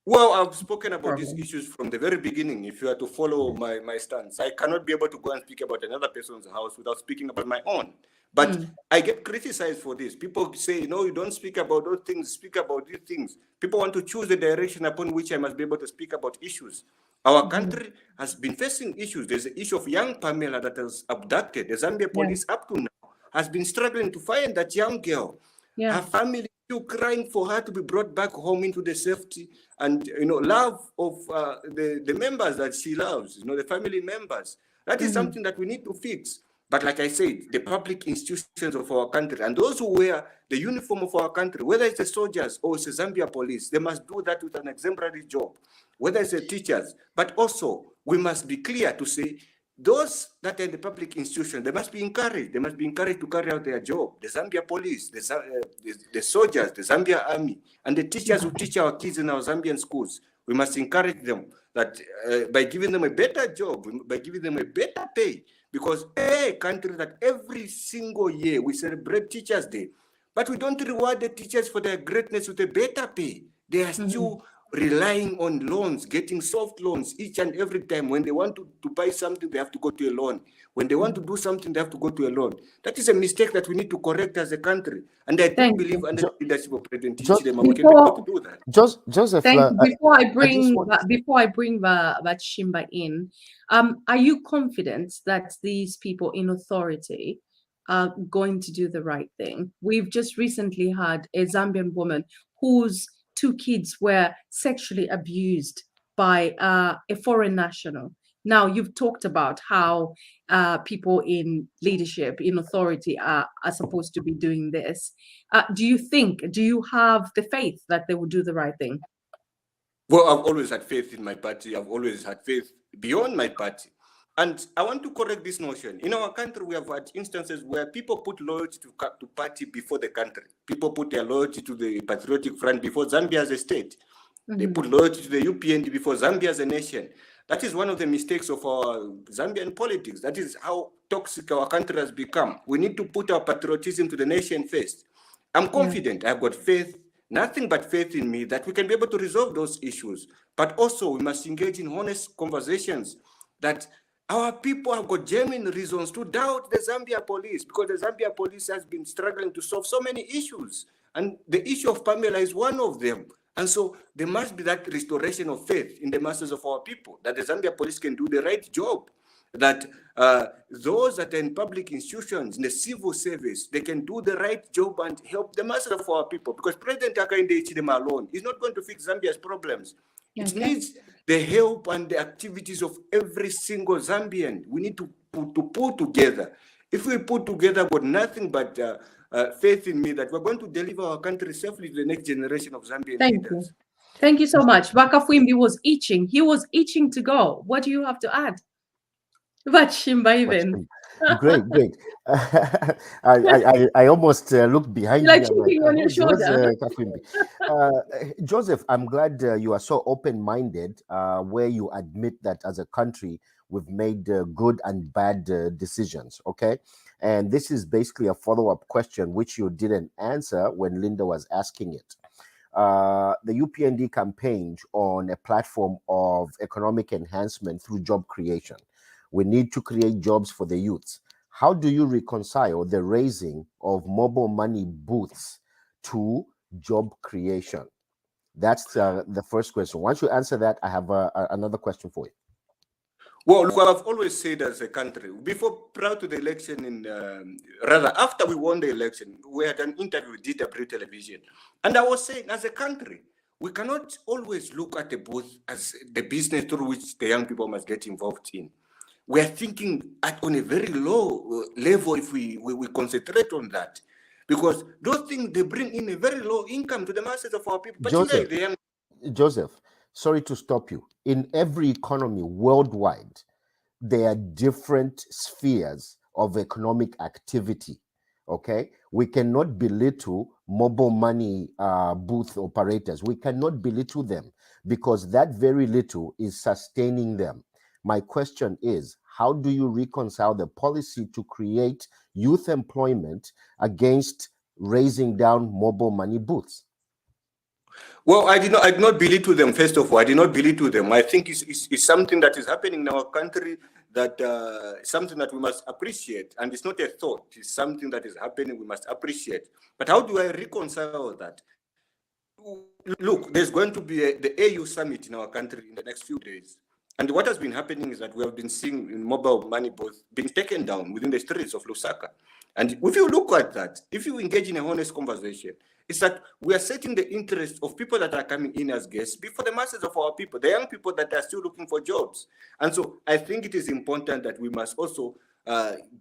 S2: Well, I've spoken about these issues from the very beginning. If you are to follow my stance, I cannot be able to go and speak about another person's house without speaking about my own. But I get criticized for this. People say, no, you don't speak about those things, speak about these things. People want to choose the direction upon which I must be able to speak about issues. Our country has been facing issues. There's the issue of young Pamela that was abducted. The Zambia police up to now has been struggling to find that young girl. Her family still crying for her to be brought back home into the safety and love of the members that she loves, the family members. That is something that we need to fix. But like I said, the public institutions of our country and those who wear the uniform of our country, whether it's the soldiers or it's the Zambia police, they must do that with an exemplary job, whether it's the teachers. But also, we must be clear to say, those that are in the public institution, they must be encouraged. They must be encouraged to carry out their job. The Zambia police, the soldiers, the Zambia army, and the teachers who teach our kids in our Zambian schools. We must encourage them that by giving them a better job, by giving them a better pay, because a country that every single year we celebrate Teachers' Day, but we don't reward the teachers for their greatness with a better pay. They are still relying on loans, getting soft loans each and every time. When they want to buy something, they have to go to a loan. When they want to do something, they have to go to a loan. That is a mistake that we need to correct as a country. And I do believe under the leadership of President Hichilema, we can be able to do that.
S3: Joseph,
S1: before I bring Bachimba in, are you confident that these people in authority are going to do the right thing? We've just recently had a Zambian woman whose 2 kids were sexually abused by a foreign national. Now, you've talked about how people in leadership, in authority are supposed to be doing this. Do you have the faith that they will do the right thing?
S2: Well, I've always had faith in my party. I've always had faith beyond my party. And I want to correct this notion. In our country, we have had instances where people put loyalty to party before the country. People put their loyalty to the Patriotic Front before Zambia as a state. They put loyalty to the UPND before Zambia as a nation. That is one of the mistakes of our Zambian politics. That is how toxic our country has become. We need to put our patriotism to the nation first. I'm confident. I've got faith, nothing but faith in me, that we can be able to resolve those issues. But also, we must engage in honest conversations that our people have got genuine reasons to doubt the Zambia police, because the Zambia police has been struggling to solve so many issues. And the issue of Pamela is one of them. And so there must be that restoration of faith in the masses of our people, that the Zambia police can do the right job, that those that are in public institutions, in the civil service, they can do the right job and help the masses of our people. Because President Hakainde Hichilema alone is not going to fix Zambia's problems. It needs the help and the activities of every single Zambian. We need to pull together. If we put together, but nothing but faith in me that we're going to deliver our country safely to the next generation of Zambian leaders.
S1: Thank you so much. Bakafwimbi was itching. He was itching to go. What do you have to add? Bachimba even.
S3: Great. I almost looked behind
S1: like
S3: me.
S1: choking on your shoulder.
S3: Joseph, I'm glad you are so open-minded, where you admit that as a country we've made good and bad decisions. Okay, and this is basically a follow-up question which you didn't answer when Linda was asking it. The UPND campaigned on a platform of economic enhancement through job creation. We need to create jobs for the youth. How do you reconcile the raising of mobile money booths to job creation? That's the first question. Once you answer that, I have another question for you.
S2: Well, look, I've always said as a country, prior to the election, rather after we won the election, we had an interview with DW Television. And I was saying, as a country, we cannot always look at the booth as the business through which the young people must get involved in. We are thinking on a very low level if we concentrate on that. Because those things, they bring in a very low income to the masses of our people.
S3: Joseph, sorry to stop you. In every economy worldwide, there are different spheres of economic activity. Okay, we cannot belittle mobile money booth operators. We cannot belittle them because that very little is sustaining them. My question is, how do you reconcile the policy to create youth employment against raising down mobile money booths?
S2: Well, I did not belittle them, first of all. I did not belittle them. I think it's something that is happening in our country, that something that we must appreciate. And it's not a thought. It's something that is happening, we must appreciate. But how do I reconcile that? Look, there's going to be the AU summit in our country in the next few days. And what has been happening is that we have been seeing in mobile money booths being taken down within the streets of Lusaka. And if you look at that, if you engage in a honest conversation, it's that we are setting the interest of people that are coming in as guests before the masses of our people, the young people that are still looking for jobs. And so I think it is important that we must also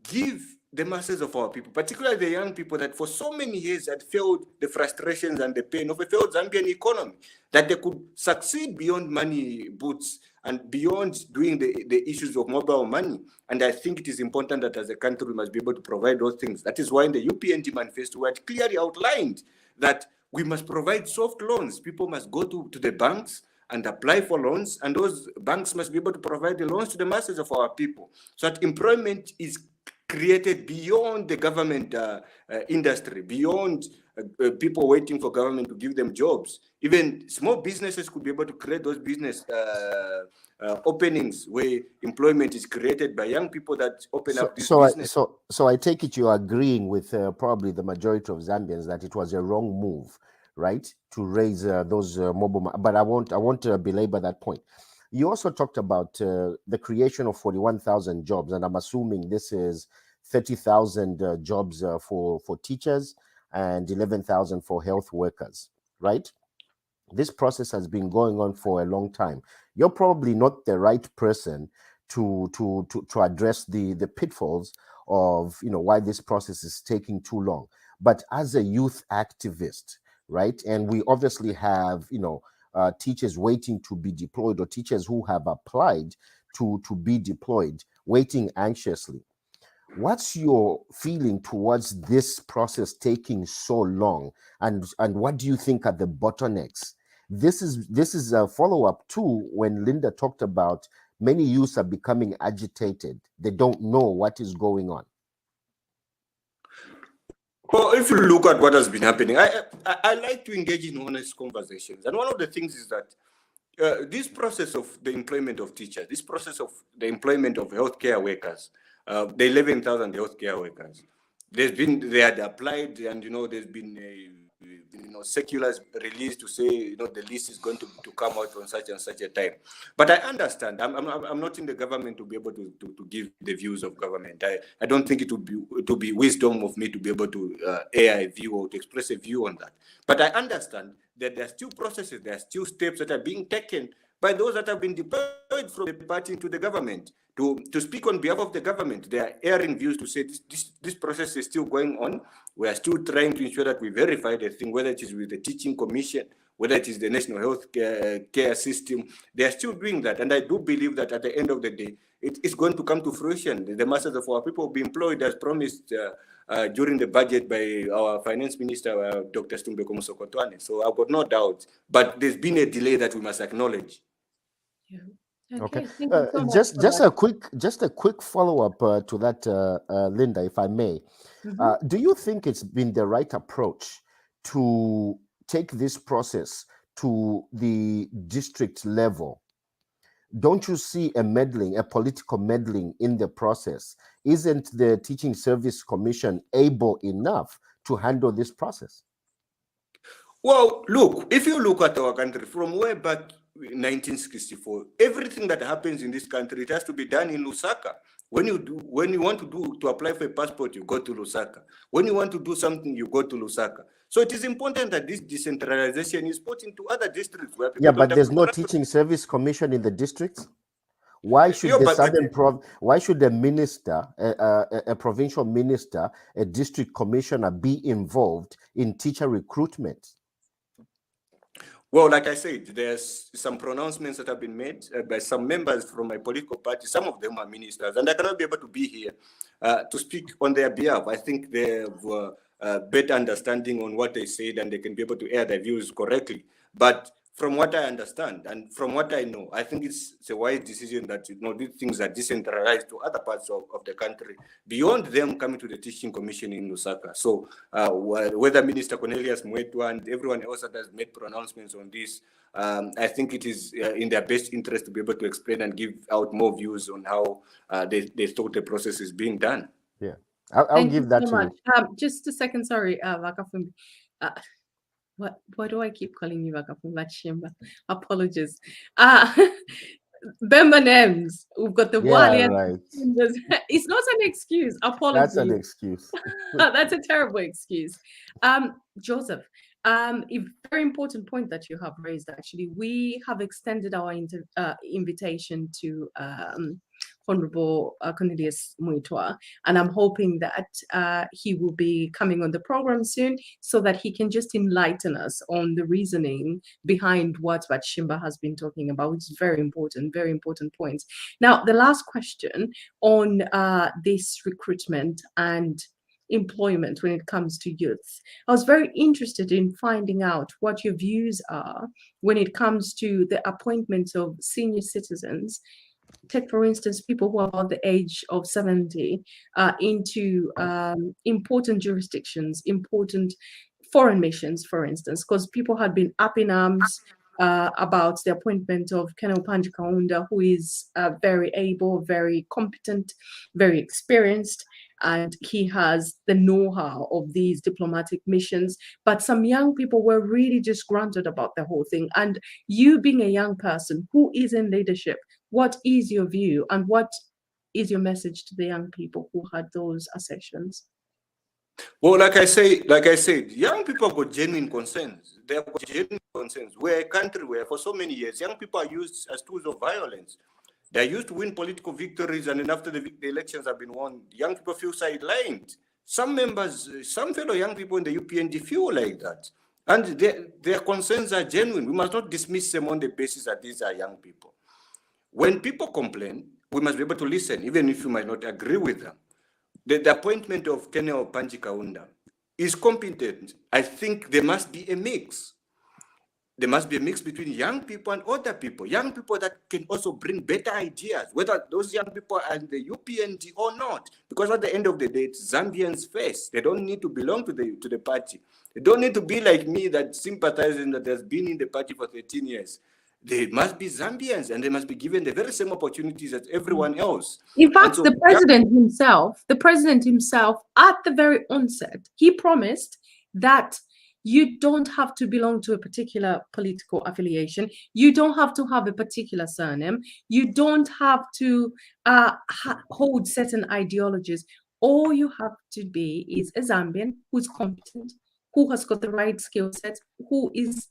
S2: give the masses of our people, particularly the young people that for so many years had felt the frustrations and the pain of a failed Zambian economy, that they could succeed beyond money booths and beyond doing the issues of mobile money. And I think it is important that as a country, we must be able to provide those things. That is why in the UPND manifesto, we had clearly outlined that we must provide soft loans. People must go to the banks and apply for loans, and those banks must be able to provide the loans to the masses of our people, so that employment is created beyond the government industry, beyond people waiting for government to give them jobs. Even small businesses could be able to create those business openings where employment is created by young people that open up this business.
S3: So I take it you're agreeing with probably the majority of Zambians that it was a wrong move, right, to raise those mobile. But I won't belabor that point. You also talked about the creation of 41,000 jobs, and I'm assuming this is 30,000 jobs for teachers and 11,000 for health workers, right? This process has been going on for a long time. You're probably not the right person to address the pitfalls of, you know, why this process is taking too long. But as a youth activist, right, and we obviously have, you know, teachers waiting to be deployed, or teachers who have applied to be deployed, waiting anxiously. What's your feeling towards this process taking so long, and what do you think are the bottlenecks? This is a follow-up to when Linda talked about many youths are becoming agitated. They don't know what is going on.
S2: Well, if you look at what has been happening, I like to engage in honest conversations. And one of the things is that this process of the employment of teachers, this process of the employment of healthcare workers, the 11,000 healthcare workers, they had applied, and, you know, there's been circulars released to say, you know, the list is going to come out on such and such a time. But I understand. I'm not in the government to be able to give the views of government. I don't think it would be wisdom of me to be able to air a view or to express a view on that. But I understand that there are still processes, there are still steps that are being taken by those that have been deployed from the party to the government to speak on behalf of the government. They are airing views to say this process is still going on. We are still trying to ensure that we verify the thing, whether it is with the teaching commission, whether it is the national health care system. They are still doing that. And I do believe that at the end of the day, it is going to come to fruition. The masses of our people will be employed as promised during the budget by our finance minister, Dr. Stumbeko Musokotwane. So I've got no doubt. But there's been a delay that we must acknowledge.
S1: Yeah.
S3: Okay.
S1: Thank you so much
S3: Just a quick follow-up to that, Linda, if I may. Do you think it's been the right approach to take this process to the district level? Don't you see a political meddling in the process? Isn't the Teaching Service Commission able enough to handle this process?
S2: Well, look, if you look at our country from way back 1964, everything that happens in this country, it has to be done in Lusaka. When you want to apply for a passport, you go to Lusaka. When you want to do something, you go to Lusaka. So it is important that this decentralization is put into other districts where people
S3: but there's no Teaching Service Commission in the districts. Why should why should a minister, a provincial minister, a district commissioner be involved in teacher recruitment?
S2: Well, like I said, there's some pronouncements that have been made by some members from my political party. Some of them are ministers, and I cannot be able to be here to speak on their behalf. I think they have a better understanding on what they said, and they can be able to air their views correctly. But from what I understand and from what I know, I think it's a wise decision that, you know, these things are decentralized to other parts of the country beyond them coming to the Teaching Commission in Lusaka. So whether Minister Cornelius Mwetwa and everyone else that has made pronouncements on this, I think it is in their best interest to be able to explain and give out more views on how they thought the process is being done.
S3: Yeah, I'll give that to you.
S1: Just a second, sorry, Vakafumbi. Why do I keep calling you Vakafumbi Shimba? Apologies. Bemba names. We've got the Wali.
S3: Right.
S1: It's not an excuse. Apologies.
S3: That's an excuse.
S1: That's a terrible excuse. Joseph, a very important point that you have raised, actually. We have extended our invitation to Honorable Cornelius Mwetwa, and I'm hoping that he will be coming on the program soon so that he can just enlighten us on the reasoning behind what Shimba has been talking about, which is very important points. Now, the last question on this recruitment and employment when it comes to youth. I was very interested in finding out what your views are when it comes to the appointment of senior citizens take, for instance, people who are about the age of 70 into important jurisdictions, important foreign missions, for instance, because people had been up in arms about the appointment of Colonel Panji Kaunda, who is very able, very competent, very experienced, and he has the know-how of these diplomatic missions. But some young people were really disgruntled about the whole thing. And you being a young person who is in leadership, what is your view and what is your message to the young people who had those assertions?
S2: Well, like I said, young people have got genuine concerns. They have got genuine concerns. We're a country where for so many years, young people are used as tools of violence. They're used to win political victories, and then after the elections have been won, young people feel sidelined. Some members, some fellow young people in the UPND feel like that. And their concerns are genuine. We must not dismiss them on the basis that these are young people. When people complain, we must be able to listen, even if you might not agree with them. The appointment of Colonel Panji Kaunda is competent. I think there must be a mix. There must be a mix between young people and older people. Young people that can also bring better ideas, whether those young people are in the UPND or not. Because at the end of the day, it's Zambians first. They don't need to belong to the party. They don't need to be like me that sympathizes that has been in the party for 13 years. They must be Zambians, and they must be given the very same opportunities as everyone else.
S1: In fact, so, the president himself, at the very onset, he promised that you don't have to belong to a particular political affiliation. You don't have to have a particular surname. You don't have to hold certain ideologies. All you have to be is a Zambian who's competent, who has got the right skill set, who is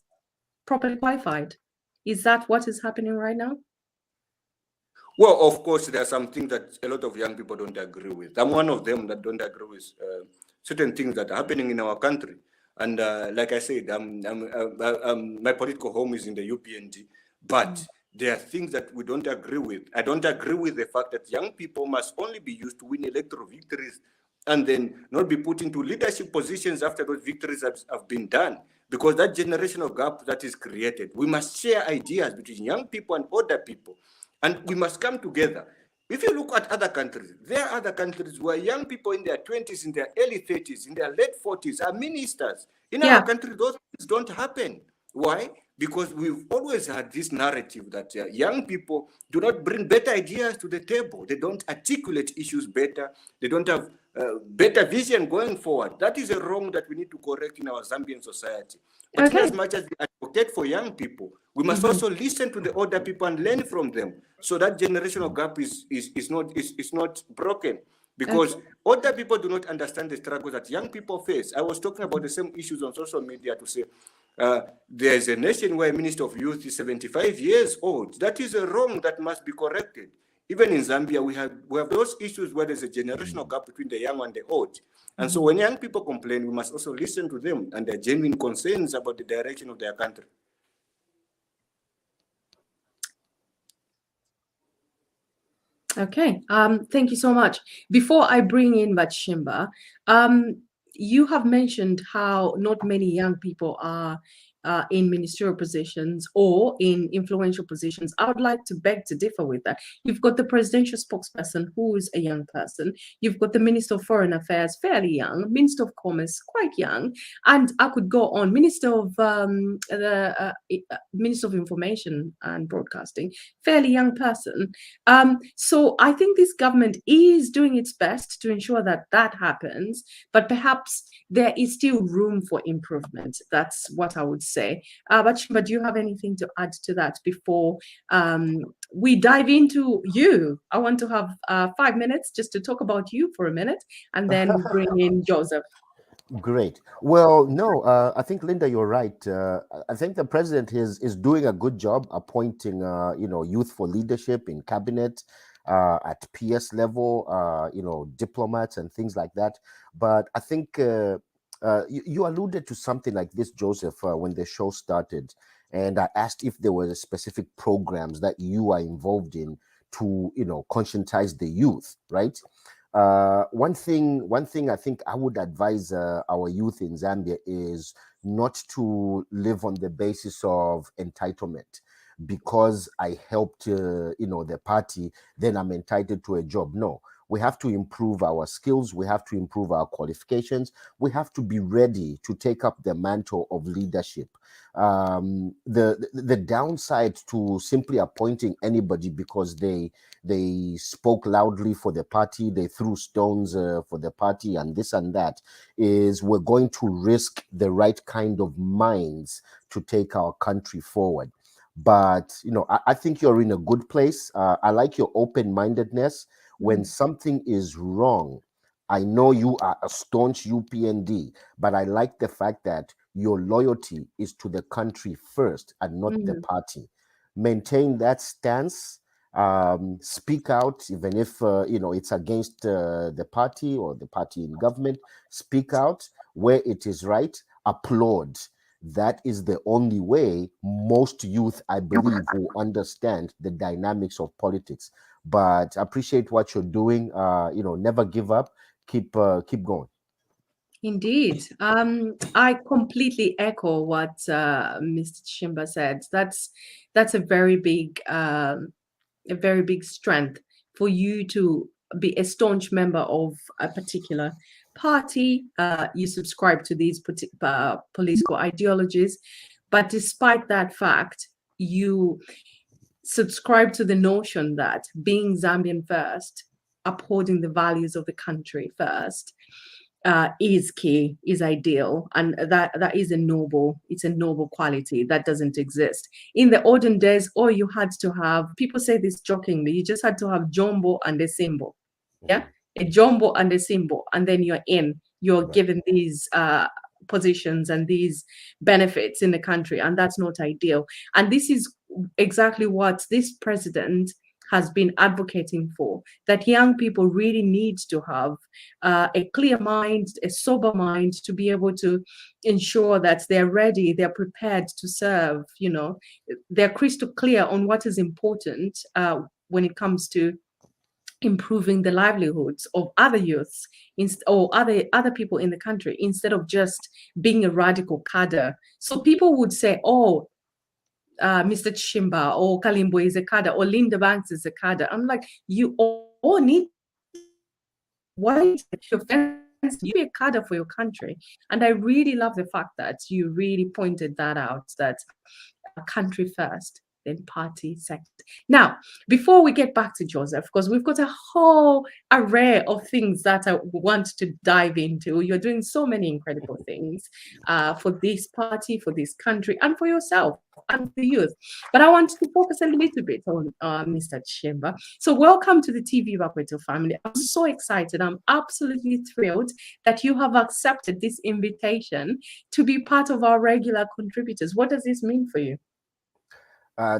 S1: properly qualified. Is that what is happening right now?
S2: Well, of course, there are some things that a lot of young people don't agree with. I'm one of them that don't agree with certain things that are happening in our country. And like I said, my political home is in the UPND, but there are things that we don't agree with. I don't agree with the fact that young people must only be used to win electoral victories and then not be put into leadership positions after those victories have been done. Because that generational gap that is created, we must share ideas between young people and older people. And we must come together. If you look at other countries, there are other countries where young people in their 20s, in their early 30s, in their late 40s are ministers. In our country, those things don't happen. Why? Because we've always had this narrative that young people do not bring better ideas to the table. They don't articulate issues better. They don't have better vision going forward. That is a wrong that we need to correct in our Zambian society. But as much as we advocate for young people, we must also listen to the older people and learn from them. So that generational gap is not broken. Because older people do not understand the struggles that young people face. I was talking about the same issues on social media to say, there's a nation where a minister of youth is 75 years old. That is a wrong that must be corrected. Even in Zambia, we have those issues where there's a generational gap between the young and the old. And so when young people complain, we must also listen to them and their genuine concerns about the direction of their country.
S1: Okay, thank you so much. Before I bring in Bachimba, you have mentioned how not many young people are in ministerial positions or in influential positions. I would like to beg to differ with that. You've got the presidential spokesperson, who is a young person. You've got the Minister of Foreign Affairs, fairly young. Minister of Commerce, quite young. And I could go on. Minister of Minister of Information and Broadcasting, fairly young person. So I think this government is doing its best to ensure that that happens, but perhaps there is still room for improvement. That's what I would say. But do you have anything to add to that before we dive into you? I want to have 5 minutes just to talk about you for a minute, and then bring in Joseph.
S3: Great. Well, no, I think, Linda, you're right. I think the president is doing a good job appointing, youth for leadership in cabinet, at PS level, diplomats and things like that. But I think you alluded to something like this, Joseph, when the show started, and I asked if there were specific programs that you are involved in to, conscientize the youth, right? One thing I think I would advise our youth in Zambia is not to live on the basis of entitlement, because I helped, the party, then I'm entitled to a job. No, we have to improve our skills. We have to improve our qualifications. We have to be ready to take up the mantle of leadership. The downside to simply appointing anybody because they spoke loudly for the party, they threw stones for the party, and this and that, is we're going to risk the right kind of minds to take our country forward. But I think you're in a good place. I like your open-mindedness. When something is wrong, I know you are a staunch UPND, but I like the fact that your loyalty is to the country first and not the party. Maintain that stance. Speak out, even if it's against the party or the party in government. Speak out where it is right. Applaud. That is the only way most youth, I believe, will understand the dynamics of politics. But appreciate what you're doing. Never give up. Keep going.
S1: Indeed. I completely echo what Mr. Chimba said. That's a very big strength for you to be a staunch member of a particular party. You subscribe to these political ideologies, but despite that fact, you subscribe to the notion that being Zambian first, upholding the values of the country first, is key, is ideal, and that is a noble quality that doesn't exist. In the olden days, all you had to have, people say this jokingly, you just had to have Jumbo and a symbol. Yeah, a Jumbo and a symbol, and then you're given these positions and these benefits in the country, and that's not ideal. And this is exactly what this president has been advocating for, that young people really need to have a clear mind, a sober mind, to be able to ensure that they're ready, they're prepared to serve. They're crystal clear on what is important when it comes to improving the livelihoods of other youths or other people in the country, instead of just being a radical cadre. So people would say, oh, Mr. Chimba or Kalimbwe is a cadre, or Linda Banks is a cadre. I'm like, you all need, why your fans, you be a cadre for your country. And I really love the fact that you really pointed that out, that country first, then party second. Now, before we get back to Joseph, because we've got a whole array of things that I want to dive into. You're doing so many incredible things for this party, for this country, and for yourself and the youth. But I want to focus a little bit on Mr. Chimba. So welcome to the TV Bakweto family. I'm so excited. I'm absolutely thrilled that you have accepted this invitation to be part of our regular contributors. What does this mean for you?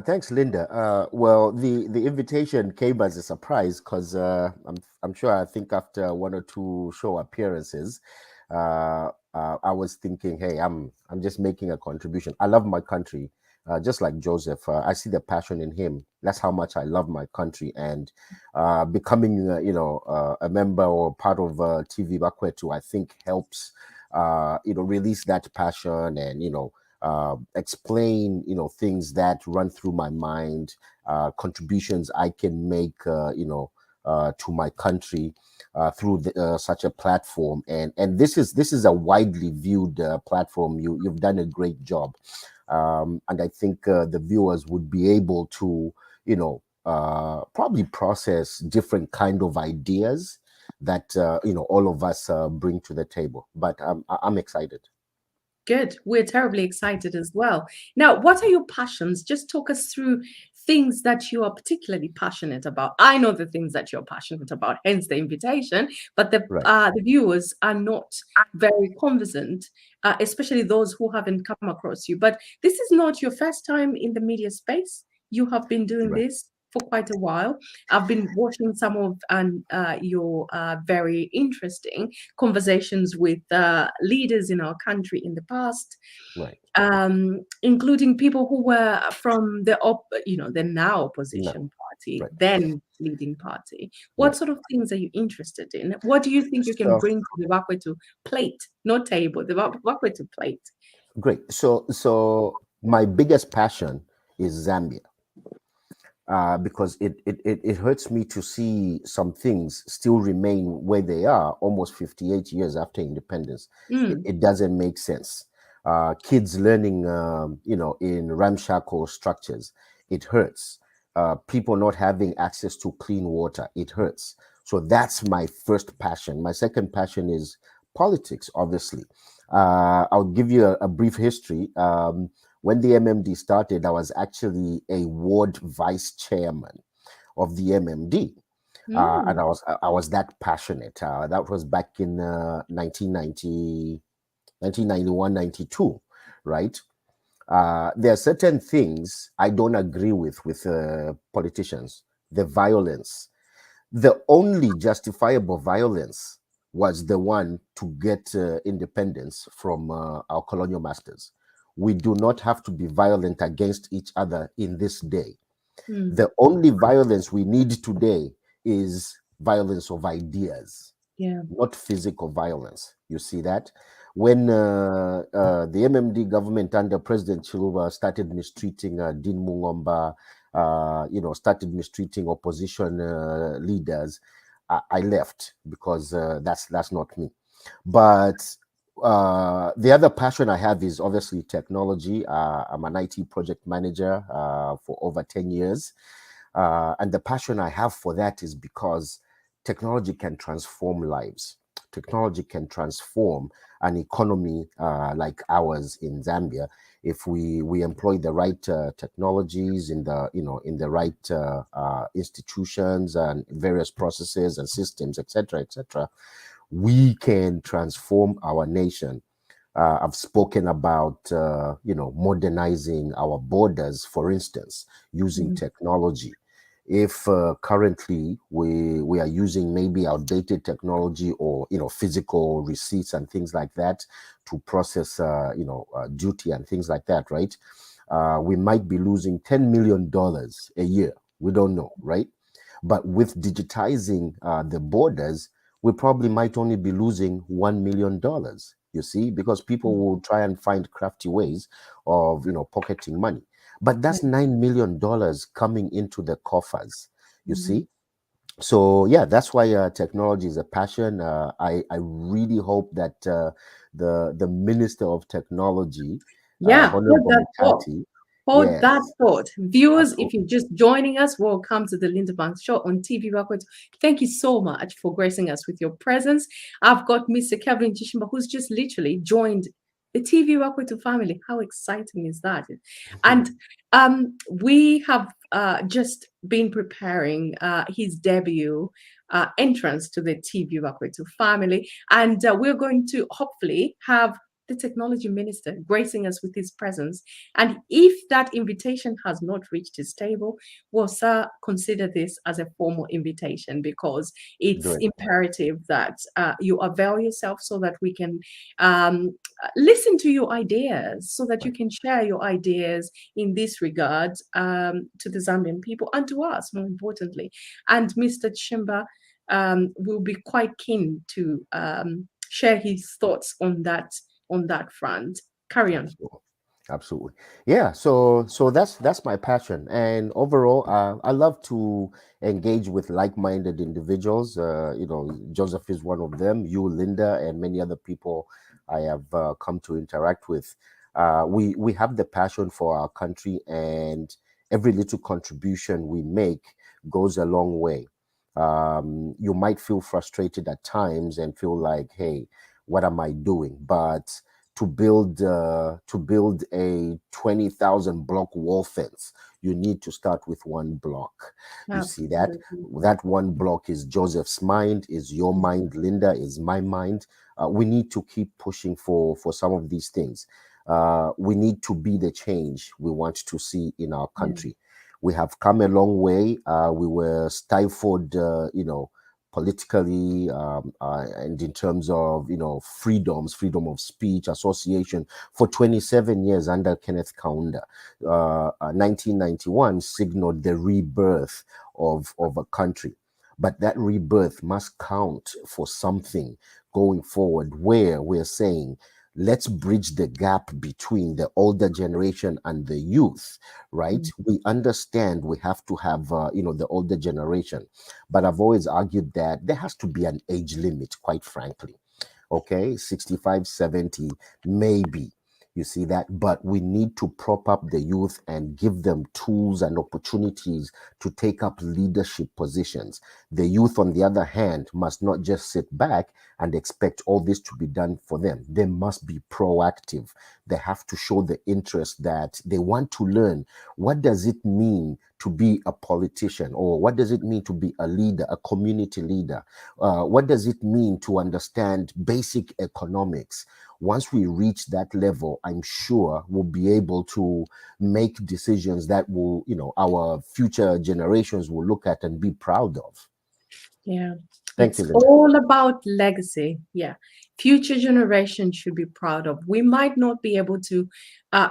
S3: Thanks, Linda. Well, the invitation came as a surprise because I'm sure, I think after one or two show appearances, I was thinking, hey, I'm just making a contribution. I love my country, just like Joseph. I see the passion in him. That's how much I love my country. And becoming, a member or part of TV Bakweto, I think helps, release that passion and, explain things that run through my mind, contributions I can make to my country through such a platform, and this is a widely viewed platform. You've done a great job, and I think the viewers would be able to probably process different kind of ideas that all of us bring to the table. But I'm excited.
S1: Good. We're terribly excited as well. Now, what are your passions? Just talk us through things that you are particularly passionate about. I know the things that you're passionate about, hence the invitation, but the viewers are not very conversant, especially those who haven't come across you. But this is not your first time in the media space. You have been doing this for quite a while. I've been watching some of your very interesting conversations with leaders in our country in the past, including people who were from the now opposition party, then leading party. What sort of things are you interested in? What do you think you can bring to the Bakweto plate, not table, the Bakweto plate?
S3: Great. So my biggest passion is Zambia. because it hurts me to see some things still remain where they are almost 58 years after independence. It doesn't make sense. Kids learning, in ramshackle structures, it hurts. People not having access to clean water, it hurts. So that's my first passion. My second passion is politics, obviously. I'll give you a brief history. When the MMD started, I was actually a ward vice chairman of the MMD. And I was that passionate. That was back in 1991, 92, right? There are certain things I don't agree with politicians. The violence. The only justifiable violence was the one to get independence from our colonial masters. We do not have to be violent against each other in this day. The only violence we need today is violence of ideas, not physical violence. You see that? When the MMD government under President Chiluba started mistreating Dean Mungomba, started mistreating opposition leaders, I left because that's not me. But the other passion I have is obviously technology. I'm an IT project manager for over 10 years. And the passion I have for that is because technology can transform lives. Technology can transform an economy like ours in Zambia if we employ the right technologies in the right institutions and various processes and systems, etc., etc. We can transform our nation. I've spoken about modernizing our borders, for instance, using technology. If currently we are using maybe outdated technology or physical receipts and things like that to process duty and things like that, right? We might be losing $10 million a year. We don't know, right? But with digitizing the borders, we probably might only be losing $1 million. You see, because people will try and find crafty ways of pocketing money. But that's $9 million coming into the coffers, you see. So yeah, that's why technology is a passion. I really hope that the Minister of Technology, Honorable Mutati,
S1: Hold that thought. Viewers,
S3: absolutely.
S1: if you're just joining us, welcome to the Linda Banks Show on TV Records. Thank you so much for gracing us with your presence. I've got Mr. Kevin Chishimba, who's just literally joined the TV Record family. How exciting is that? And we have just been preparing his debut entrance to the TV Record family. And we're going to hopefully have the technology minister gracing us with his presence. And if that invitation has not reached his table, well, sir, consider this as a formal invitation, because it's imperative that you avail yourself so that we can listen to your ideas, so that you can share your ideas in this regard to the Zambian people and to us, more importantly. And Mr. Chimba will be quite keen to share his thoughts on that front. Carry on.
S3: Absolutely. Yeah, so that's my passion. And overall, I love to engage with like-minded individuals. Joseph is one of them, you, Linda, and many other people I have come to interact with. We have the passion for our country, and every little contribution we make goes a long way. You might feel frustrated at times and feel like, hey, what am I doing? But to build a 20,000 block wall fence, you need to start with one block. You see that? That one block is Joseph's mind, is your mind, Linda, is my mind. We need to keep pushing for some of these things. We need to be the change we want to see in our country. We have come a long way. We were stifled, politically and in terms of freedom of speech, association for 27 years under Kenneth Kaunda. 1991 signaled the rebirth of a country, but that rebirth must count for something going forward, where we're saying let's bridge the gap between the older generation and the youth, right? We understand we have to have, the older generation, but I've always argued that there has to be an age limit, quite frankly. Okay, 65, 70, maybe. You see that? But we need to prop up the youth and give them tools and opportunities to take up leadership positions. The youth, on the other hand, must not just sit back and expect all this to be done for them. They must be proactive. They have to show the interest that they want to learn. What does it mean to be a politician? Or what does it mean to be a leader, a community leader? What does it mean to understand basic economics? Once we reach that level, I'm sure we'll be able to make decisions that will, our future generations will look at and be proud of.
S1: Yeah.
S3: Thank you,
S1: It's
S3: Linda.
S1: all about legacy. Yeah. Future generations should be proud of. We might not be able to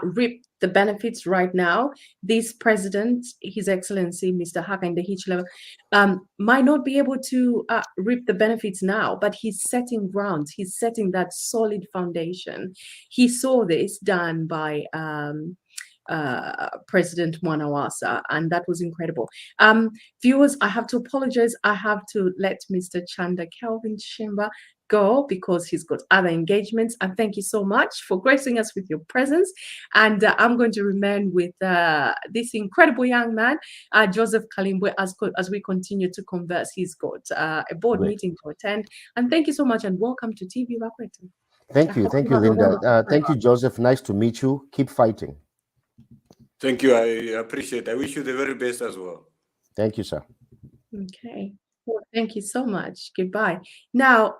S1: reap the benefits right now. This president, His Excellency, Mr. Hakainde Hichilema, might not be able to reap the benefits now, but he's setting grounds. He's setting that solid foundation. He saw this done by President Mwanawasa, and that was incredible. Viewers, I have to apologize. I have to let Mr. Chanda Kelvin Shimba go because he's got other engagements. And thank you so much for gracing us with your presence. And I'm going to remain with this incredible young man, Joseph Kalimbwe, as we continue to converse. He's got a board meeting to attend. And thank you so much, and welcome to TV Africa.
S3: Thank you, Linda. Thank you, Joseph. Nice to meet you. Keep fighting.
S2: Thank you. I appreciate it. I wish you the very best as well.
S3: Thank you, sir.
S1: Okay. Well, thank you so much. Goodbye. Now,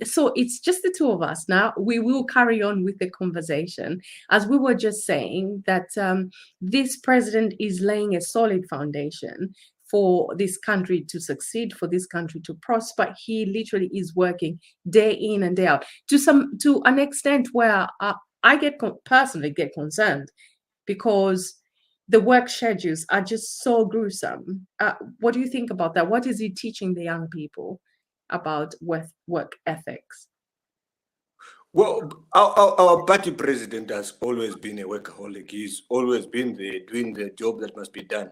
S1: so it's just the two of us now. We will carry on with the conversation. As we were just saying, that this president is laying a solid foundation for this country to succeed, for this country to prosper. He literally is working day in and day out to an extent where I personally get concerned, because the work schedules are just so gruesome. What do you think about that? What is he teaching the young people about work ethics?
S2: Well, our party president has always been a workaholic. He's always been there doing the job that must be done.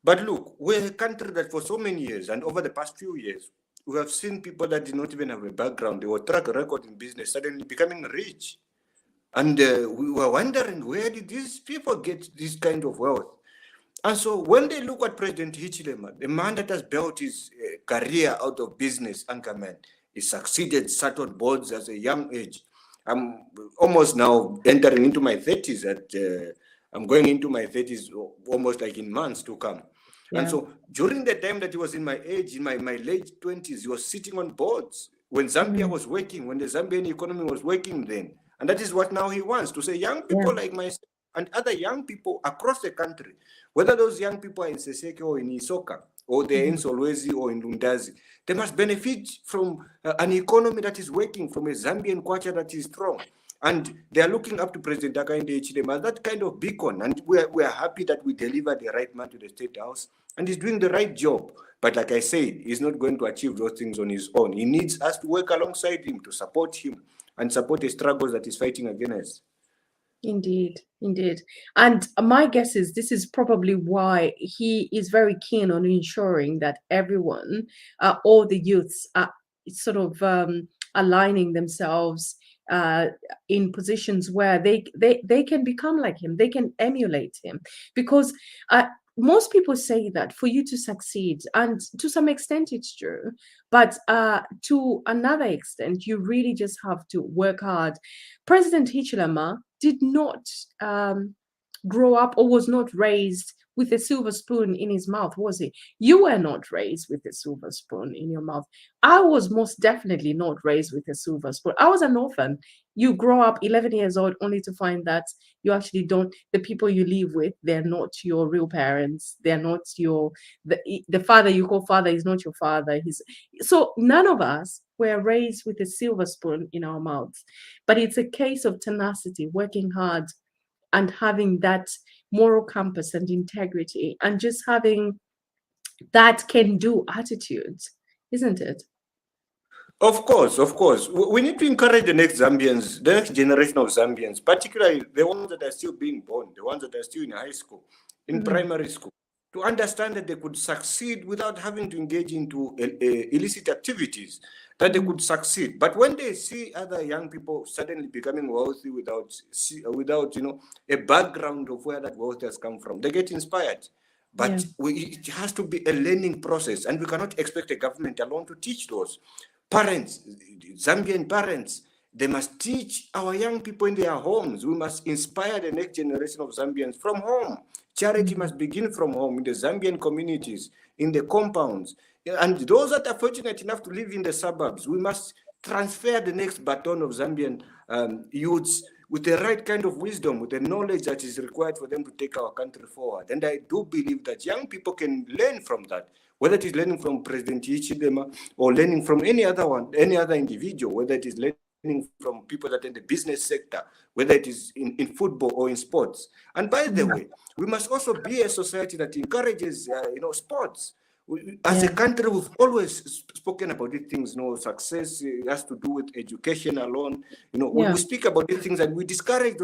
S2: But look, we're a country that for so many years, and over the past few years, we have seen people that did not even have a background. They were track record in business, suddenly becoming rich. And we were wondering, where did these people get this kind of wealth? And so when they look at President Hichilema, the man that has built his career out of business, Anchorman, he succeeded, sat on boards at a young age. I'm almost now entering into my 30s. I'm going into my 30s almost like in months to come. Yeah. And so during the time that he was in my age, in my late 20s, he was sitting on boards when Zambia was working, when the Zambian economy was working then. And that is what now he wants, to say young people like myself and other young people across the country, whether those young people are in Seseke or in Isoka, or they're in Solwezi or in Lundazi, they must benefit from an economy that is working, from a Zambian culture that is strong. And they are looking up to President Hakainde Hichilema as that kind of beacon. And we are happy that we deliver the right man to the State House, and he's doing the right job. But like I said, he's not going to achieve those things on his own. He needs us to work alongside him, to support him, and support the struggles that he's fighting against.
S1: Indeed, indeed. And my guess is this is probably why he is very keen on ensuring that everyone, all the youths, are sort of aligning themselves in positions where they can become like him, they can emulate him. Because most people say that for you to succeed, and to some extent it's true, but to another extent, you really just have to work hard. President Hichilema did not grow up, or was not raised with a silver spoon in his mouth, was he? You were not raised with a silver spoon in your mouth. I was most definitely not raised with a silver spoon. I was an orphan. You grow up 11 years old only to find that you actually don't, the people you live with, they're not your real parents. They're not the father you call father is not your father. So none of us were raised with a silver spoon in our mouths. But it's a case of tenacity, working hard, and having that moral compass and integrity, and just having that can-do attitude, isn't it?
S2: Of course, of course. We need to encourage the next Zambians, the next generation of Zambians, particularly the ones that are still being born, the ones that are still in high school, in primary school, to understand that they could succeed without having to engage into illicit activities, that they could succeed. But when they see other young people suddenly becoming wealthy without a background of where that wealth has come from, they get inspired. But it has to be a learning process, and we cannot expect a government alone to teach those. Parents, Zambian parents, they must teach our young people in their homes. We must inspire the next generation of Zambians from home. Charity must begin from home, in the Zambian communities, in the compounds. And those that are fortunate enough to live in the suburbs, we must transfer the next baton of Zambian youths with the right kind of wisdom, with the knowledge that is required for them to take our country forward. And I do believe that young people can learn from that, whether it is learning from President Ichidema or learning from any other individual, whether it is learning from people that are in the business sector, whether it is in football or in sports. And by the way, we must also be a society that encourages, sports. As a country, we've always spoken about these things. Success has to do with education alone. We speak about these things and we discourage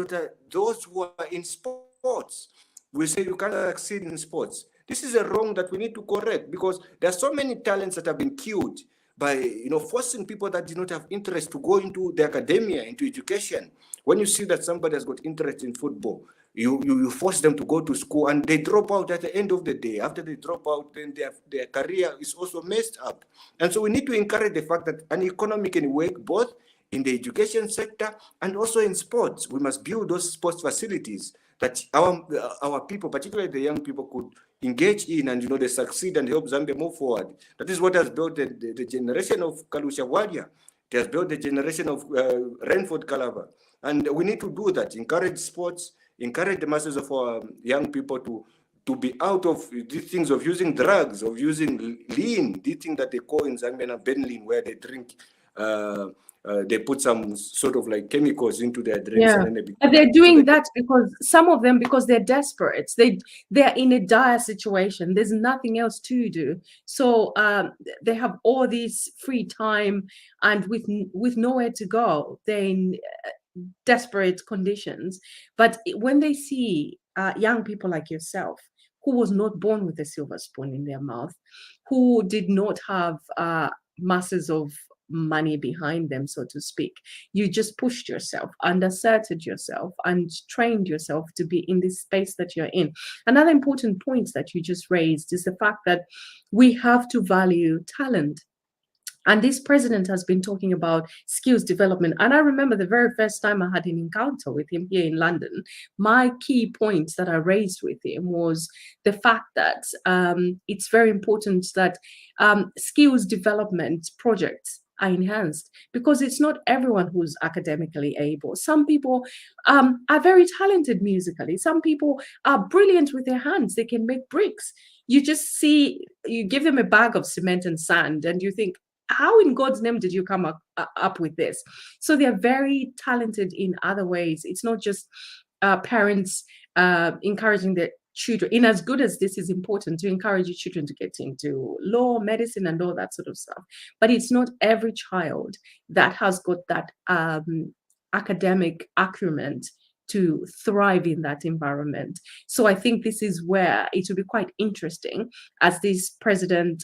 S2: those who are in sports. We say you can't succeed in sports. This is a wrong that we need to correct, because there are so many talents that have been killed by forcing people that do not have interest to go into the academia, into education. When you see that somebody has got interest in football, you force them to go to school and they drop out at the end of the day. After they drop out, then their career is also messed up. And so we need to encourage the fact that an economy can work both in the education sector and also in sports. We must build those sports facilities that our people, particularly the young people, could engage in, and they succeed and help Zambia move forward. That is what has built the generation of Kalusha Wadia. It has built the generation of Renford Kalava. And we need to do that, encourage sports, encourage the masses of our young people to be out of these things of using drugs, of using lean, the thing that they call in Zambia benlean, where they drink, they put some sort of like chemicals into their drinks.
S1: Yeah.
S2: And then
S1: but they're doing that because some of them, because they're desperate. They're in a dire situation. There's nothing else to do. So they have all this free time and with nowhere to go. They're in desperate conditions. But when they see young people like yourself, who was not born with a silver spoon in their mouth, who did not have masses of money behind them, so to speak, you just pushed yourself and asserted yourself and trained yourself to be in this space that you're in. Another important point that you just raised is the fact that we have to value talent. And this president has been talking about skills development. And I remember the very first time I had an encounter with him here in London, my key points that I raised with him was the fact that it's very important that skills development projects are enhanced, because it's not everyone who's academically able. Some people are very talented musically. Some people are brilliant with their hands. They can make bricks. You give them a bag of cement and sand and you think, how in God's name did you come up with this? So they're very talented in other ways. It's not just parents encouraging their children, in as good as this is important to encourage your children to get into law, medicine, and all that sort of stuff. But it's not every child that has got that academic acumen to thrive in that environment. So I think this is where it will be quite interesting as this president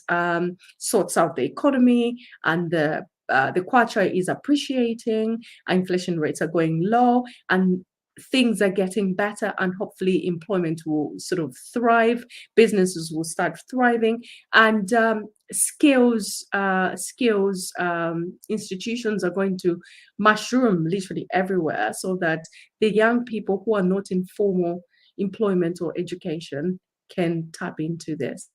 S1: sorts out the economy and the kwacha is appreciating, inflation rates are going low, and things are getting better, and hopefully employment will sort of thrive, businesses will start thriving, and skills institutions are going to mushroom literally everywhere, so that the young people who are not in formal employment or education can tap into this.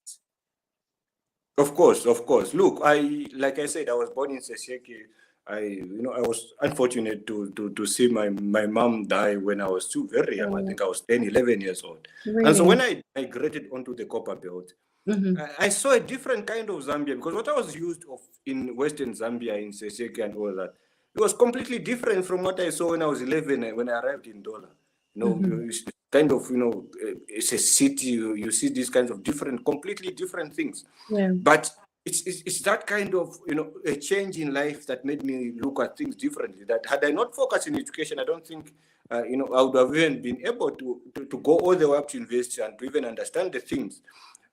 S2: Of course. Look, like I said, I was born in Sesheke. I was unfortunate to see my mom die when I was too very young. I think I was 10, 11 years old. Really? And so when I migrated onto the Copper Belt, I saw a different kind of Zambia, because what I was used of in Western Zambia, in Sesheke and all that, it was completely different from what I saw when I was 11, when I arrived in Dola. It's kind of, it's a city, you see these kinds of completely different things.
S1: Yeah.
S2: But it's that kind of, a change in life that made me look at things differently. That had I not focused in education, I don't think, I would have even been able to go all the way up to university and to even understand the things.